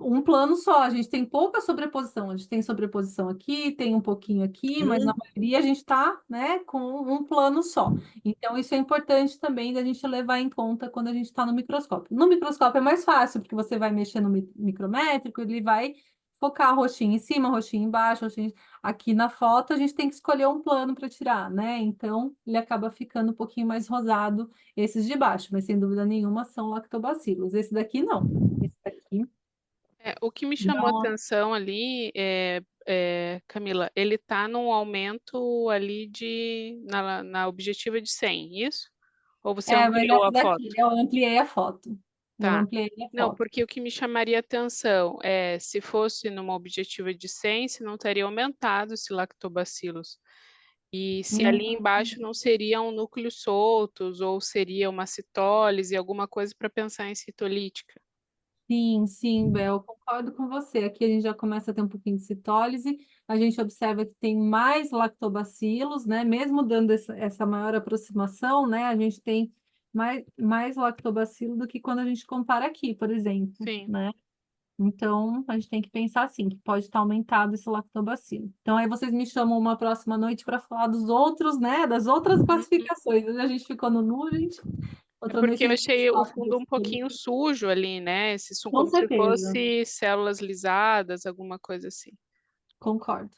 Speaker 3: um plano só, a gente tem pouca sobreposição, a gente tem sobreposição aqui, tem um pouquinho aqui, mas na
Speaker 2: uhum,
Speaker 3: maioria a gente está, né, com um plano só. Então, isso é importante também da gente levar em conta quando a gente está no microscópio. No microscópio é mais fácil, porque você vai mexer no micrométrico, ele vai focar roxinho em cima, roxinho embaixo, roxinho... Aqui na foto a gente tem que escolher um plano para tirar, né? Então, ele acaba ficando um pouquinho mais rosado, esses de baixo, mas sem dúvida nenhuma são lactobacilos. Esse daqui não. Esse daqui
Speaker 1: O que me chamou a
Speaker 3: não.
Speaker 1: atenção ali, Camila, ele está num aumento ali na objetiva de 100, isso? Ou você
Speaker 3: Mas
Speaker 1: ampliou
Speaker 3: essa
Speaker 1: a foto?
Speaker 3: daqui, eu ampliei a foto. Eu
Speaker 1: Tá.
Speaker 3: ampliei a
Speaker 1: Não,
Speaker 3: foto.
Speaker 1: porque o que me chamaria atenção é se fosse numa objetiva de 100, se não teria aumentado esse lactobacilos. E se ali
Speaker 3: Hum,
Speaker 1: embaixo não seriam núcleos soltos, ou seria uma citólise, alguma coisa para pensar em citolítica.
Speaker 3: sim, sim, Bel, concordo com você. Aqui a gente já começa a ter um pouquinho de citólise, a gente observa que tem mais lactobacilos, né? Mesmo dando essa maior aproximação, né? A gente tem mais lactobacilo do que quando a gente compara aqui, por exemplo,
Speaker 1: Sim.
Speaker 3: né? Então, a gente tem que pensar assim, que pode estar aumentado esse lactobacilo. Então, aí vocês me chamam uma próxima noite para falar dos outros, né? Das outras
Speaker 1: Uhum.
Speaker 3: classificações. Hoje a gente ficou no Nugent,
Speaker 1: É
Speaker 3: outra
Speaker 1: porque
Speaker 3: noite a
Speaker 1: eu
Speaker 3: gente
Speaker 1: achei o
Speaker 3: fala
Speaker 1: fundo um pouquinho sujo ali, né?
Speaker 3: Com
Speaker 1: Como se
Speaker 3: certeza,
Speaker 1: fosse células lisadas, alguma coisa assim.
Speaker 3: concordo.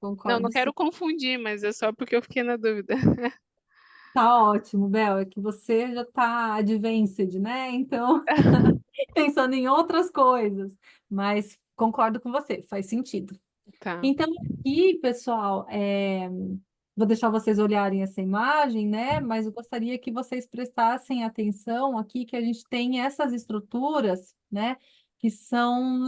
Speaker 1: Não, não
Speaker 3: Concordo, sim.
Speaker 1: quero confundir, mas é só porque eu fiquei na dúvida.
Speaker 3: Tá ótimo, Bel. É que você já tá advanced, né? Então, pensando em outras coisas. Mas concordo com você, faz sentido.
Speaker 1: Tá.
Speaker 3: Então, aqui, pessoal, vou deixar vocês olharem essa imagem, né? Mas eu gostaria que vocês prestassem atenção aqui que a gente tem essas estruturas, né? Que são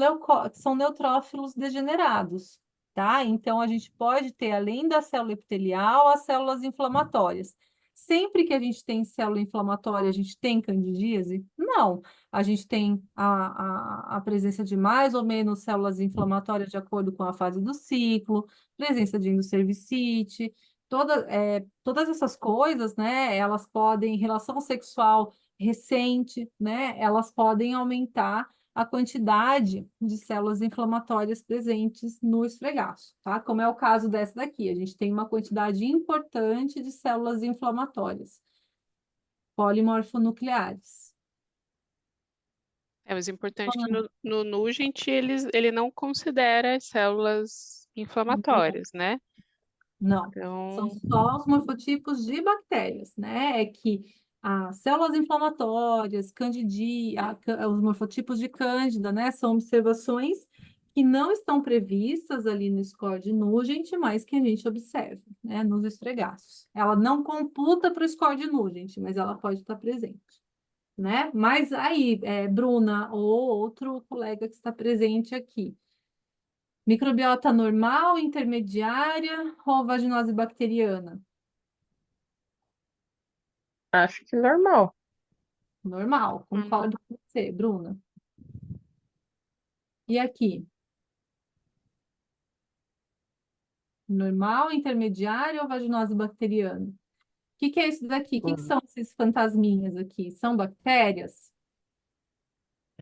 Speaker 3: neutrófilos degenerados, tá? Então, a gente pode ter, além da célula epitelial, as células inflamatórias. Sempre que a gente tem célula inflamatória, a gente tem candidíase? Não. A gente tem a presença de mais ou menos células inflamatórias de acordo com a fase do ciclo, presença de endocervicite, todas essas coisas, né, elas podem, relação sexual recente, né, elas podem aumentar a quantidade de células inflamatórias presentes no esfregaço, tá? Como é o caso dessa daqui, a gente tem uma quantidade importante de células inflamatórias, polimorfonucleares.
Speaker 1: É, mas o importante é que no Nugent ele não considera as células inflamatórias, né?
Speaker 3: Não, são
Speaker 1: Então,
Speaker 3: só os morfotipos de bactérias, né? É que as células inflamatórias, os morfotipos de Cândida, né? São observações que não estão previstas ali no score de Nugent, mas que a gente observa, né? Nos esfregaços. Ela não computa para o score de Nugent, mas ela pode estar presente, né? Mas aí, Bruna ou outro colega que está presente aqui. Microbiota normal, intermediária ou vaginose bacteriana?
Speaker 4: Acho que normal.
Speaker 3: Normal,
Speaker 1: normal.
Speaker 3: concordo com você, Bruna. E aqui? Normal, intermediária ou vaginose bacteriana? O que é isso daqui? O que
Speaker 4: Hum,
Speaker 3: são esses fantasminhas aqui? São bactérias?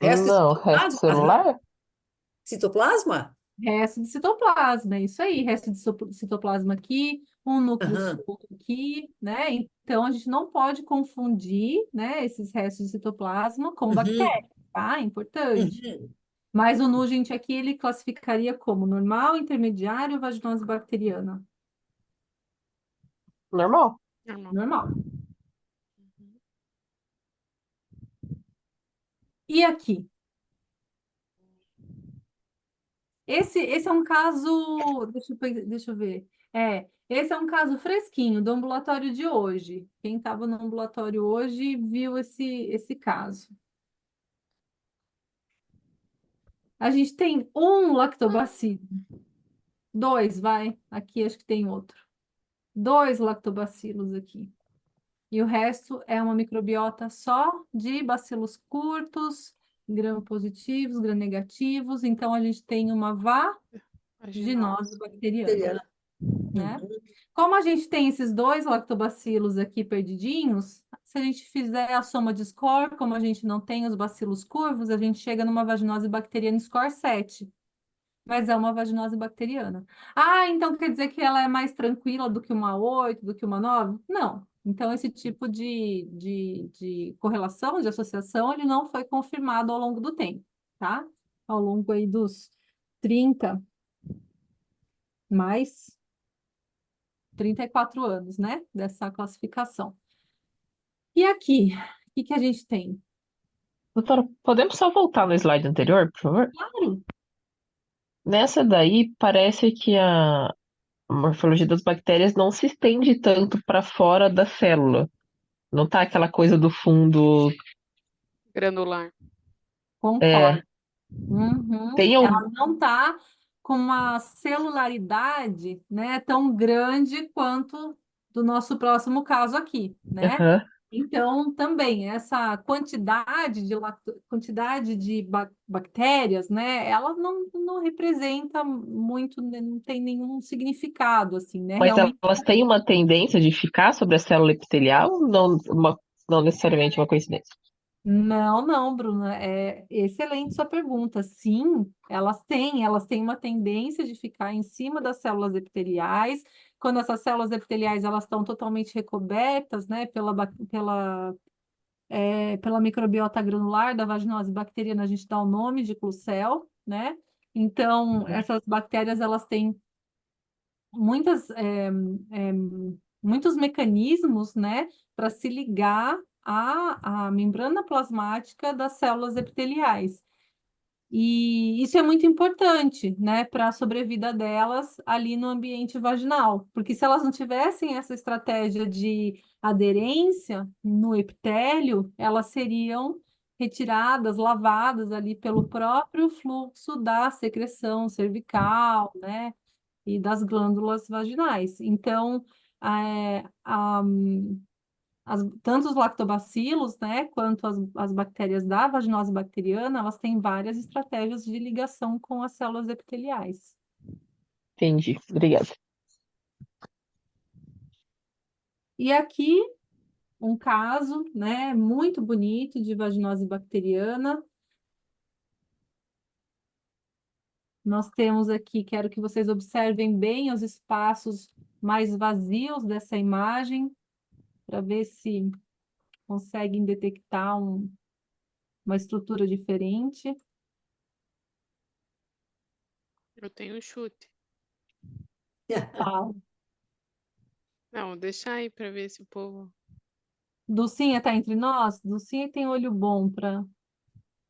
Speaker 2: Resto de
Speaker 4: Não, resto
Speaker 2: citoplasma?
Speaker 4: celular?
Speaker 2: Citoplasma?
Speaker 3: Resto de citoplasma, é isso aí, resto de citoplasma aqui, um núcleo
Speaker 2: Aham.
Speaker 3: solto aqui, né? Então a gente não pode confundir, né, esses restos de citoplasma com
Speaker 2: Uhum.
Speaker 3: bactérias, tá? É importante.
Speaker 2: Uhum.
Speaker 3: Mas o Nugent aqui ele classificaria como normal, intermediário ou vaginose bacteriana?
Speaker 4: Normal.
Speaker 1: Normal.
Speaker 3: Normal. E aqui? Esse é um caso, deixa eu ver. Esse é um caso fresquinho do ambulatório de hoje. Quem estava no ambulatório hoje viu esse caso. A gente tem um lactobacilo, dois, vai. Aqui acho que tem outro. Dois lactobacilos aqui. E o resto é uma microbiota só de bacilos curtos, gram-positivos, gram-negativos. Então, a gente tem uma vaginose
Speaker 1: Vaginose.
Speaker 3: bacteriana,
Speaker 2: Bacteriana.
Speaker 3: né?
Speaker 2: Uhum.
Speaker 3: Como a gente tem esses dois lactobacilos aqui perdidinhos, se a gente fizer a soma de score, como a gente não tem os bacilos curvos, a gente chega numa vaginose bacteriana score 7. Mas é uma vaginose bacteriana. Ah, então quer dizer que ela é mais tranquila do que uma 8, do que uma 9? Não. Então, esse tipo de correlação, de associação, ele não foi confirmado ao longo do tempo, tá? Ao longo aí dos 30 mais 34 anos, né? Dessa classificação. E aqui, o que que a gente tem?
Speaker 4: Doutora, podemos só voltar no slide anterior, por favor?
Speaker 3: Claro.
Speaker 4: Nessa daí, parece que a morfologia das bactérias não se estende tanto para fora da célula. Não tá aquela coisa do fundo.
Speaker 1: Granular.
Speaker 3: Concordo.
Speaker 4: É,
Speaker 3: Uhum.
Speaker 4: tem
Speaker 3: Ela
Speaker 4: algum.
Speaker 3: não está com uma celularidade, né, tão grande quanto do nosso próximo caso aqui, né?
Speaker 4: Aham.
Speaker 3: Então, também, essa quantidade de bactérias, né, ela não representa muito, né, não tem nenhum significado, assim, né?
Speaker 4: Mas
Speaker 3: Realmente,
Speaker 4: elas têm uma tendência de ficar sobre a célula epitelial? Não, não necessariamente uma coincidência?
Speaker 3: Não, não, Bruna, é excelente sua pergunta. Sim, elas têm uma tendência de ficar em cima das células epiteliais. Quando essas células epiteliais elas estão totalmente recobertas, né, pela microbiota granular da vaginose bacteriana, a gente dá o nome de Klucel, né? Então, essas bactérias elas têm muitas, muitos mecanismos, né, para se ligar à membrana plasmática das células epiteliais. E isso é muito importante, né, para a sobrevida delas ali no ambiente vaginal, porque se elas não tivessem essa estratégia de aderência no epitélio, elas seriam retiradas, lavadas ali pelo próprio fluxo da secreção cervical, né, e das glândulas vaginais. Então, é, a, tanto os lactobacilos, né, quanto as bactérias da vaginose bacteriana, elas têm várias estratégias de ligação com as células epiteliais.
Speaker 4: Entendi, obrigada.
Speaker 3: E aqui, um caso, né, muito bonito de vaginose bacteriana. Nós temos aqui, quero que vocês observem bem os espaços mais vazios dessa imagem, para ver se conseguem detectar uma estrutura diferente.
Speaker 1: Eu tenho um chute.
Speaker 3: Tá.
Speaker 1: Não, deixa aí para ver se o povo.
Speaker 3: Dulcinha está entre nós? Dulcinha tem olho bom para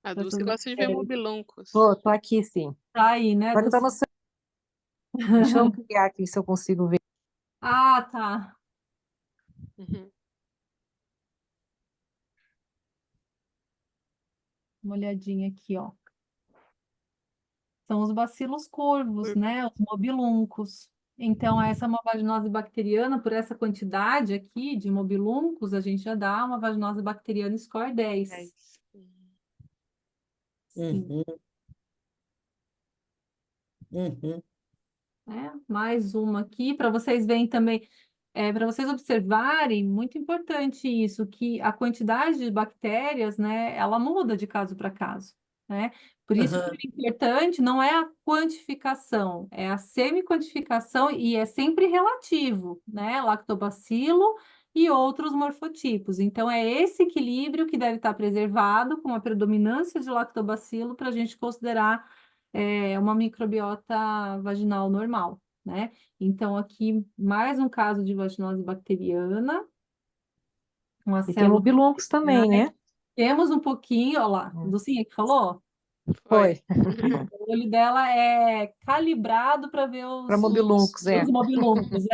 Speaker 1: A
Speaker 3: essas
Speaker 1: Dulce gosta de ver
Speaker 3: bactérias.
Speaker 1: mobiluncos.
Speaker 5: Tô aqui sim.
Speaker 3: Tá aí, né,
Speaker 5: Só que eu tô no
Speaker 3: Dulcinha?
Speaker 5: Deixa eu ampliar aqui se eu consigo ver.
Speaker 3: Ah, tá.
Speaker 1: Uhum.
Speaker 3: Uma olhadinha aqui, ó. São os bacilos curvos, né? Os mobiluncos. Então, essa é uma vaginose bacteriana, por essa quantidade aqui de mobiluncos, a gente já dá uma vaginose bacteriana score 10.
Speaker 1: 10.
Speaker 3: Sim.
Speaker 2: Uhum, uhum.
Speaker 3: Né? Mais uma aqui, para vocês verem também, para vocês observarem, muito importante isso, que a quantidade de bactérias, né, ela muda de caso para caso, né? Por isso que
Speaker 2: Aham.
Speaker 3: o importante não é a quantificação, é a semi-quantificação e é sempre relativo, né? Lactobacilo e outros morfotipos. Então, é esse equilíbrio que deve estar preservado com a predominância de lactobacilo para a gente considerar uma microbiota vaginal normal, né? Então, aqui, mais um caso de vaginose bacteriana, uma
Speaker 5: E tem
Speaker 3: célula.
Speaker 5: mobiluncos também, né?
Speaker 3: Temos um pouquinho, olha lá,
Speaker 5: Hum.
Speaker 3: Lucinha que falou,
Speaker 1: Foi.
Speaker 5: Foi.
Speaker 3: o olho dela é calibrado para ver
Speaker 5: Para
Speaker 3: os,
Speaker 5: mobiluncos,
Speaker 3: os mobiluncos,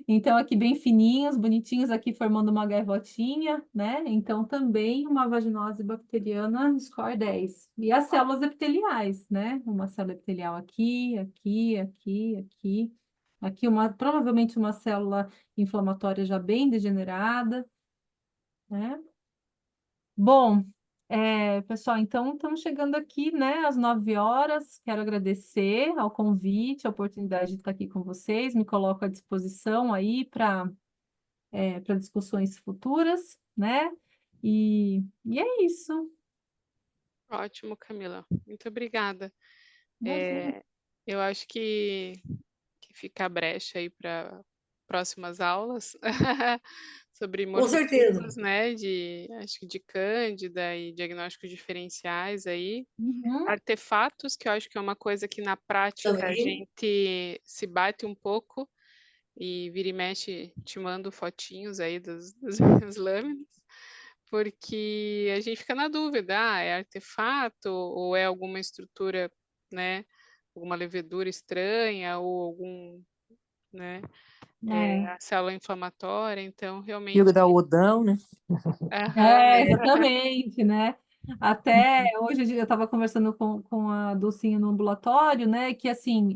Speaker 3: Então, aqui bem fininhos, bonitinhos, aqui formando uma gaivotinha, né? Então, também uma vaginose bacteriana score 10. E as células epiteliais, né? Uma célula epitelial aqui, aqui, aqui, aqui. Aqui, provavelmente uma célula inflamatória já bem degenerada, né? Bom, pessoal, então estamos chegando aqui, né, às 9 horas. Quero agradecer ao convite, a oportunidade de estar aqui com vocês. Me coloco à disposição aí para discussões futuras, né? E é isso.
Speaker 1: Ótimo, Camila. Muito obrigada.
Speaker 3: Imagina.
Speaker 1: Eu acho que fica a brecha aí para próximas aulas sobre
Speaker 2: Com certeza.
Speaker 1: morfotipos, né? Acho que de Cândida e diagnósticos diferenciais aí.
Speaker 3: Uhum,
Speaker 1: Artefatos, que eu acho que é uma coisa que na prática a
Speaker 2: Também.
Speaker 1: gente se bate um pouco e vira e mexe te mando fotinhos aí das minhas lâminas, porque a gente fica na dúvida, é artefato ou é alguma estrutura, né, alguma levedura estranha ou algum, né,
Speaker 3: é.
Speaker 1: a célula inflamatória, então
Speaker 5: Fio
Speaker 1: realmente,
Speaker 5: da Odão, né?
Speaker 1: aham,
Speaker 3: Exatamente, né? Até hoje eu estava conversando com a Dulcinha no ambulatório, né? Que assim,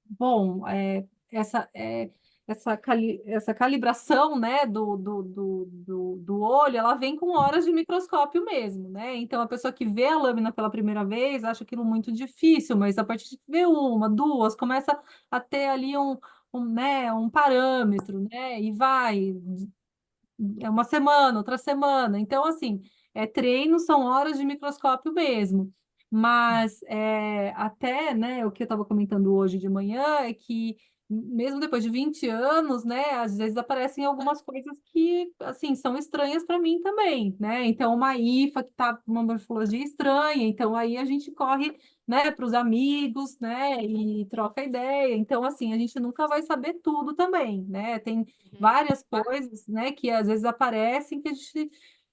Speaker 3: bom, essa calibração, né, do olho, ela vem com horas de microscópio mesmo, né? Então, a pessoa que vê a lâmina pela primeira vez acha aquilo muito difícil, mas a partir de ver uma, duas, começa a ter ali né, um parâmetro, né? E vai é uma semana, outra semana. Então, assim, treino são horas de microscópio mesmo. Mas até, né, o que eu estava comentando hoje de manhã é que mesmo depois de 20 anos, né, às vezes aparecem algumas coisas que, assim, são estranhas para mim também, né? Então, uma hifa que tá com uma morfologia estranha, então aí a gente corre, né, para os amigos, né, e troca ideia. Então, assim, a gente nunca vai saber tudo também, né? Tem várias coisas, né, que às vezes aparecem que a gente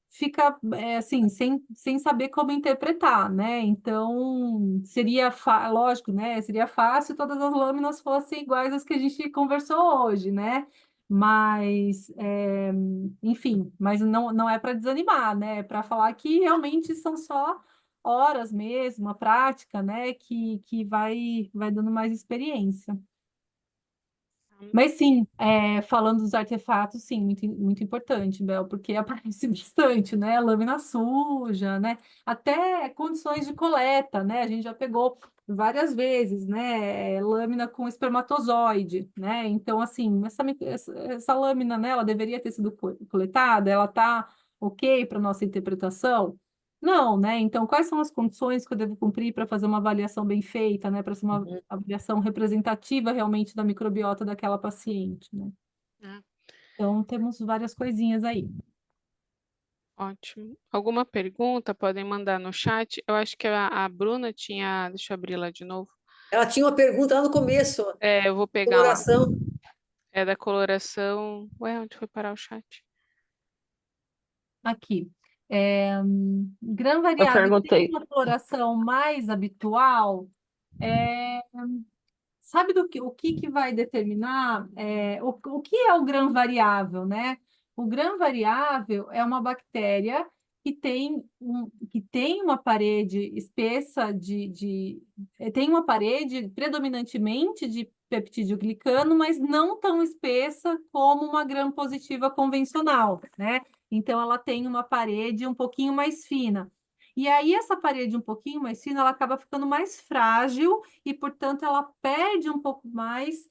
Speaker 3: fica assim sem saber como interpretar, né? Então seria lógico, né? Seria fácil se todas as lâminas fossem iguais às que a gente conversou hoje, né? Mas enfim, mas não é para desanimar, né? É para falar que realmente são só horas mesmo, a prática, né? Que vai dando mais experiência. Mas sim, falando dos artefatos, sim, muito importante, Bel, porque aparece bastante, né? Lâmina suja, né? Até condições de coleta, né? A gente já pegou várias vezes, né? Lâmina com espermatozoide, né? Então, assim, essa lâmina, né? Ela deveria ter sido coletada, ela tá ok para nossa interpretação? Não, né? Então, quais são as condições que eu devo cumprir para fazer uma avaliação bem feita, né? Para ser uma avaliação representativa realmente da microbiota daquela paciente, né?
Speaker 1: Ah,
Speaker 3: Então, temos várias coisinhas aí.
Speaker 1: ótimo. Alguma pergunta? Podem mandar no chat. Eu acho que a Bruna tinha. Deixa eu abrir lá de novo.
Speaker 2: Ela tinha uma pergunta lá no começo, ó,
Speaker 1: Eu vou pegar lá.
Speaker 2: coloração.
Speaker 1: É da coloração. Ué, onde foi parar o chat?
Speaker 3: Aqui. Grã
Speaker 4: Eu
Speaker 3: variável tem
Speaker 4: perguntei.
Speaker 3: uma coloração mais habitual. Sabe o que vai determinar o que é o grão variável, né? O grão variável é uma bactéria que tem uma parede espessa tem uma parede predominantemente de peptídeo glicano, mas não tão espessa como uma gram positiva convencional, né? Então ela tem uma parede um pouquinho mais fina. E aí essa parede um pouquinho mais fina, ela acaba ficando mais frágil e, portanto, ela perde um pouco mais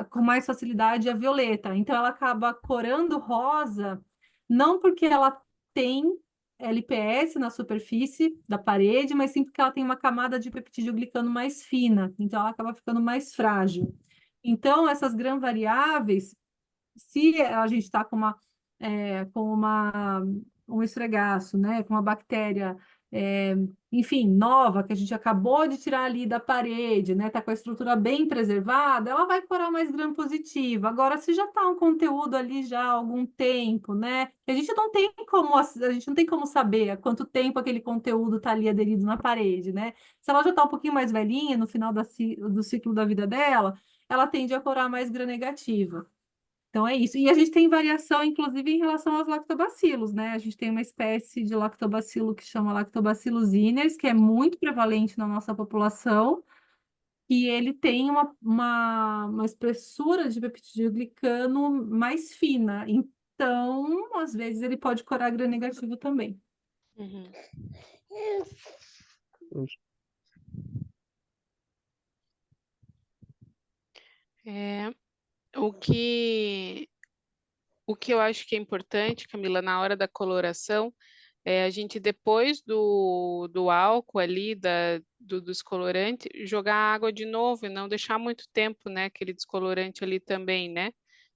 Speaker 3: com mais facilidade a violeta. Então, ela acaba corando rosa, não porque ela tem LPS na superfície da parede, mas sim porque ela tem uma camada de peptídeo glicano mais fina. Então, ela acaba ficando mais frágil. Então, essas gram-variáveis, se a gente está com um esfregaço, né, com uma bactéria, enfim, nova, que a gente acabou de tirar ali da parede, né, tá com a estrutura bem preservada, ela vai corar mais gram-positiva. Agora, se já está um conteúdo ali já há algum tempo, né, a gente não tem como saber há quanto tempo aquele conteúdo está ali aderido na parede, né? Se ela já está um pouquinho mais velhinha, no final do ciclo da vida dela, ela tende a corar mais gram-negativa. Então é isso. E a gente tem variação, inclusive, em relação aos lactobacilos, né? A gente tem uma espécie de lactobacilo que chama Lactobacillus iners, que é muito prevalente na nossa população, e ele tem uma espessura de peptidoglicano mais fina. Então, às vezes, ele pode corar gram-negativo também.
Speaker 1: Uhum. É, o que, o que eu acho que é importante, Camila, na hora da coloração, é a gente, depois do álcool ali, do descolorante, jogar a água de novo e não deixar muito tempo, né? Aquele descolorante ali também, né?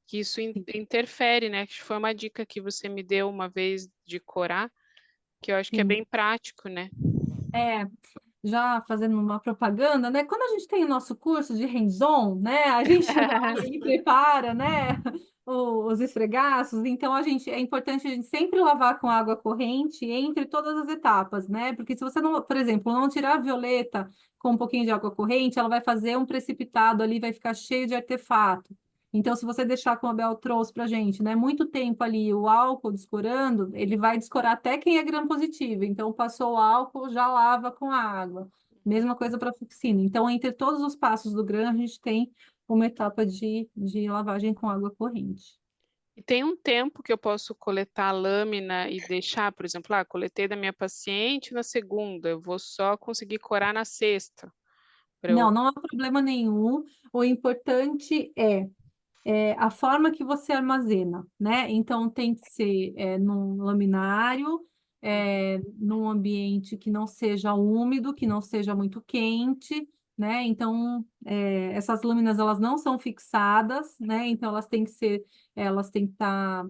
Speaker 1: Que isso interfere, né? Que foi uma dica que você me deu uma vez de corar, que eu acho que é
Speaker 3: Sim.
Speaker 1: bem prático, né?
Speaker 3: Já fazendo uma propaganda, né? Quando a gente tem o nosso curso de hands-on, né? A gente vai e prepara, né? Os esfregaços. Então, é importante a gente sempre lavar com água corrente entre todas as etapas, né? Porque se você não, por exemplo, não tirar a violeta com um pouquinho de água corrente, ela vai fazer um precipitado ali, vai ficar cheio de artefato. Então, se você deixar, como a Bel trouxe para a gente, né, muito tempo ali o álcool descorando, ele vai descorar até quem é gram-positivo. Então, passou o álcool, já lava com a água. Mesma coisa para a fucsina. Então, entre todos os passos do gram, a gente tem uma etapa de lavagem com água corrente.
Speaker 1: E tem um tempo que eu posso coletar a lâmina e deixar, por exemplo, coletei da minha paciente na segunda, eu vou só conseguir corar na sexta.
Speaker 3: Não há problema nenhum. O importante é a forma que você armazena, né? Então, tem que ser num laminário, num ambiente que não seja úmido, que não seja muito quente, né? Então, essas lâminas, elas não são fixadas, né? Então, elas têm que estar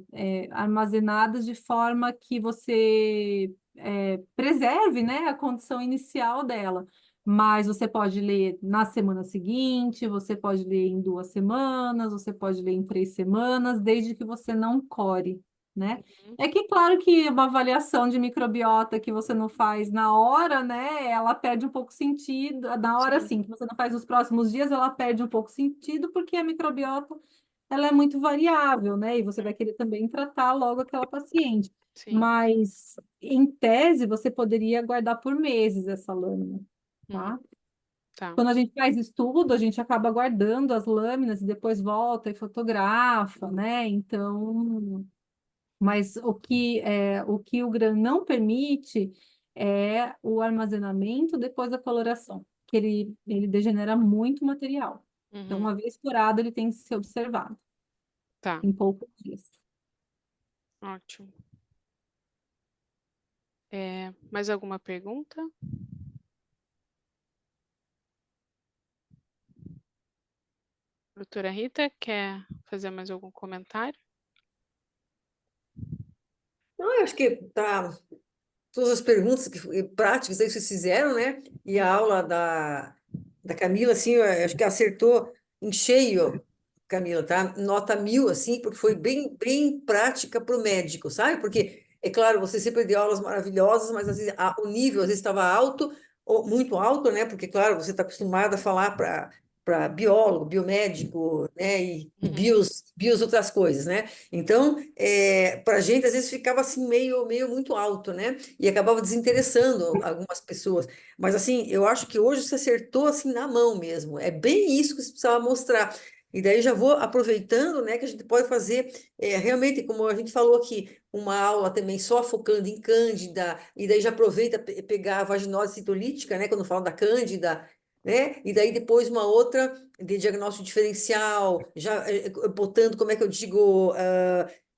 Speaker 3: armazenadas de forma que você preserve, né, a condição inicial dela. Mas você pode ler na semana seguinte, você pode ler em 2 semanas, você pode ler em 3 semanas, desde que você não core, né? É que, claro que uma avaliação de microbiota que você não faz na hora, né? Ela perde um pouco sentido. Na hora,
Speaker 1: Sim,
Speaker 3: sim, que você não faz nos próximos dias, ela perde um pouco sentido, porque a microbiota, ela é muito variável, né? E você vai querer também tratar logo aquela paciente.
Speaker 1: sim.
Speaker 3: Mas, em tese, você poderia guardar por meses essa lâmina,
Speaker 1: Hum,
Speaker 3: tá?
Speaker 1: tá.
Speaker 3: Quando a gente faz estudo, a gente acaba guardando as lâminas e depois volta e fotografa, né? Então, mas o que o GRAM não permite é o armazenamento depois da coloração, que ele degenera muito material. Então,
Speaker 1: Uhum,
Speaker 3: uma vez curado, ele tem que ser observado
Speaker 1: tá.
Speaker 3: em poucos dias.
Speaker 1: Ótimo. Mais alguma pergunta? Doutora Rita, quer fazer mais algum comentário?
Speaker 2: Não, eu acho que tá todas as perguntas práticas aí que vocês fizeram, né? E a aula da Camila, assim, eu acho que acertou em cheio, Camila, tá? Nota 1000, assim, porque foi bem, bem prática para o médico, sabe? Porque, é claro, você sempre deu aulas maravilhosas, mas às vezes o nível às vezes estava alto, ou muito alto, né? Porque, claro, você está acostumado a falar para biólogo, biomédico, né? E
Speaker 1: Uhum,
Speaker 2: bios outras coisas, né? Então, para a gente, às vezes ficava assim, meio muito alto, né? E acabava desinteressando algumas pessoas. Mas, assim, eu acho que hoje você acertou, assim, na mão mesmo. É bem isso que você precisava mostrar. E daí já vou aproveitando, né, que a gente pode fazer, realmente, como a gente falou aqui, uma aula também só focando em cândida, e daí já aproveita pegar a vaginose citolítica, né, quando falo da cândida, né? E daí depois uma outra de diagnóstico diferencial, já botando, como é que eu digo,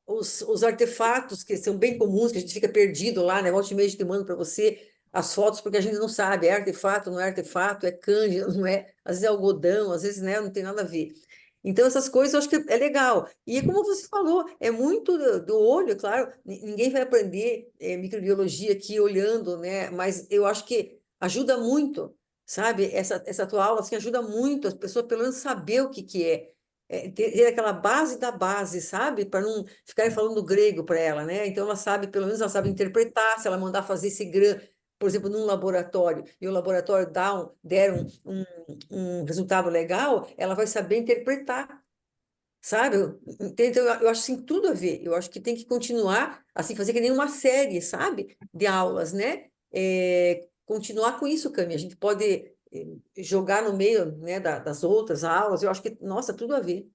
Speaker 2: os artefatos que são bem comuns, que a gente fica perdido lá, né? Volta e meia a gente manda para você as fotos, porque a gente não sabe, é artefato, não é artefato, é cândida, não é, às vezes é algodão, às vezes, né, não tem nada a ver. Então, essas coisas eu acho que é legal. E é como você falou, é muito do olho, é claro, ninguém vai aprender microbiologia aqui olhando, né? Mas eu acho que ajuda muito, sabe? Essa tua aula assim, ajuda muito as pessoas, pelo menos, saber o que, que é. Ter aquela base da base, sabe? Para não ficarem falando grego para ela, né? Então, ela sabe, pelo menos, ela sabe interpretar. Se ela mandar fazer esse grã, por exemplo, num laboratório, e o laboratório der um resultado legal, ela vai saber interpretar, sabe? Então, eu acho assim, tudo a ver. Eu acho que tem que continuar, assim, fazer que nem uma série, sabe? De aulas, né? Continuar com isso, Cami. A gente pode jogar no meio, né, das outras aulas. Eu acho que, nossa, tudo a ver.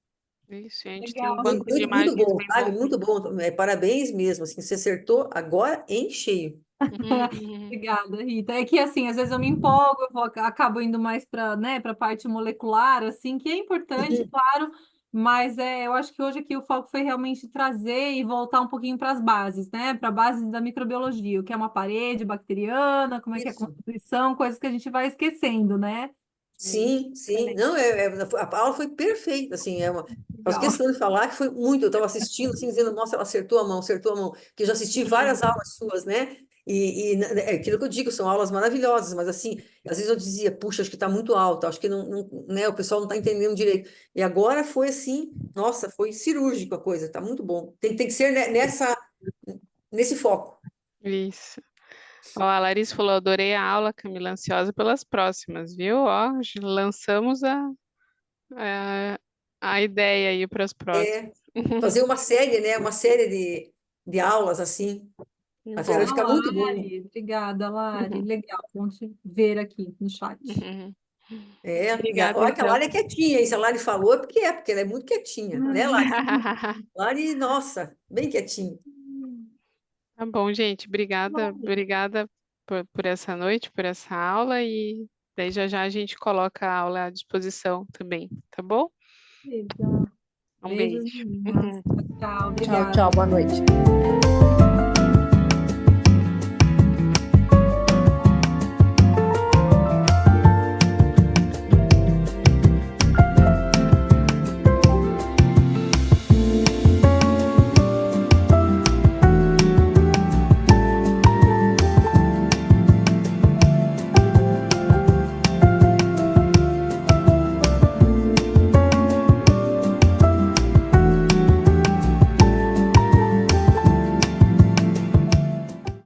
Speaker 1: isso, e a gente tem um
Speaker 3: Legal,
Speaker 2: Muito,
Speaker 1: banco de
Speaker 2: muito, muito
Speaker 1: imagens
Speaker 2: bom,
Speaker 1: bem
Speaker 2: sabe?
Speaker 1: bom.
Speaker 2: Muito bom. Parabéns mesmo, assim, você acertou agora em cheio.
Speaker 1: Uhum,
Speaker 3: obrigada, Rita. É que assim, às vezes eu me empolgo, acabo indo mais para, né, para a parte molecular, assim, que é importante, claro, mas eu acho que hoje aqui o foco foi realmente trazer e voltar um pouquinho para as bases, né? Para a base da microbiologia, o que é uma parede bacteriana, como é que é a
Speaker 2: Isso.
Speaker 3: constituição, coisas que a gente vai esquecendo, né? É isso.
Speaker 2: Sim, sim.
Speaker 3: Excelente.
Speaker 2: Não, a aula foi perfeita, assim, faço
Speaker 3: Legal.
Speaker 2: questão de falar que foi muito, eu estava assistindo, assim, dizendo, nossa, ela acertou a mão, porque eu já assisti várias aulas suas, né, é aquilo que eu digo, são aulas maravilhosas, mas, assim, às vezes eu dizia, puxa, acho que está muito alto, acho que né, o pessoal não está entendendo direito, e agora foi, assim, nossa, foi cirúrgico a coisa, está muito bom, tem que ser nesse foco.
Speaker 1: isso. Ó, a Larissa falou, adorei a aula, Camila, ansiosa pelas próximas, viu? Ó, lançamos a, a ideia aí para as próximas.
Speaker 2: É, fazer uma série, né, uma série de aulas, assim, vai
Speaker 1: Bom.
Speaker 2: ficar
Speaker 3: Ah,
Speaker 2: muito bom.
Speaker 3: Lari, obrigada, Lari. Legal, vamos te ver aqui no chat.
Speaker 1: Obrigada,
Speaker 2: Olha que a
Speaker 1: então.
Speaker 2: Lari é quietinha, hein? Se a Lari falou, porque ela é muito quietinha, né, Lari? Lari, nossa, bem quietinha.
Speaker 1: Tá bom, gente. Obrigada, obrigada por essa noite, por essa aula e daí já já a gente coloca a aula à disposição também, tá bom?
Speaker 3: Legal.
Speaker 1: Um
Speaker 3: Beijos,
Speaker 1: beijo.
Speaker 3: meninas. Tchau,
Speaker 5: Tchau,
Speaker 3: obrigada.
Speaker 5: tchau, boa noite.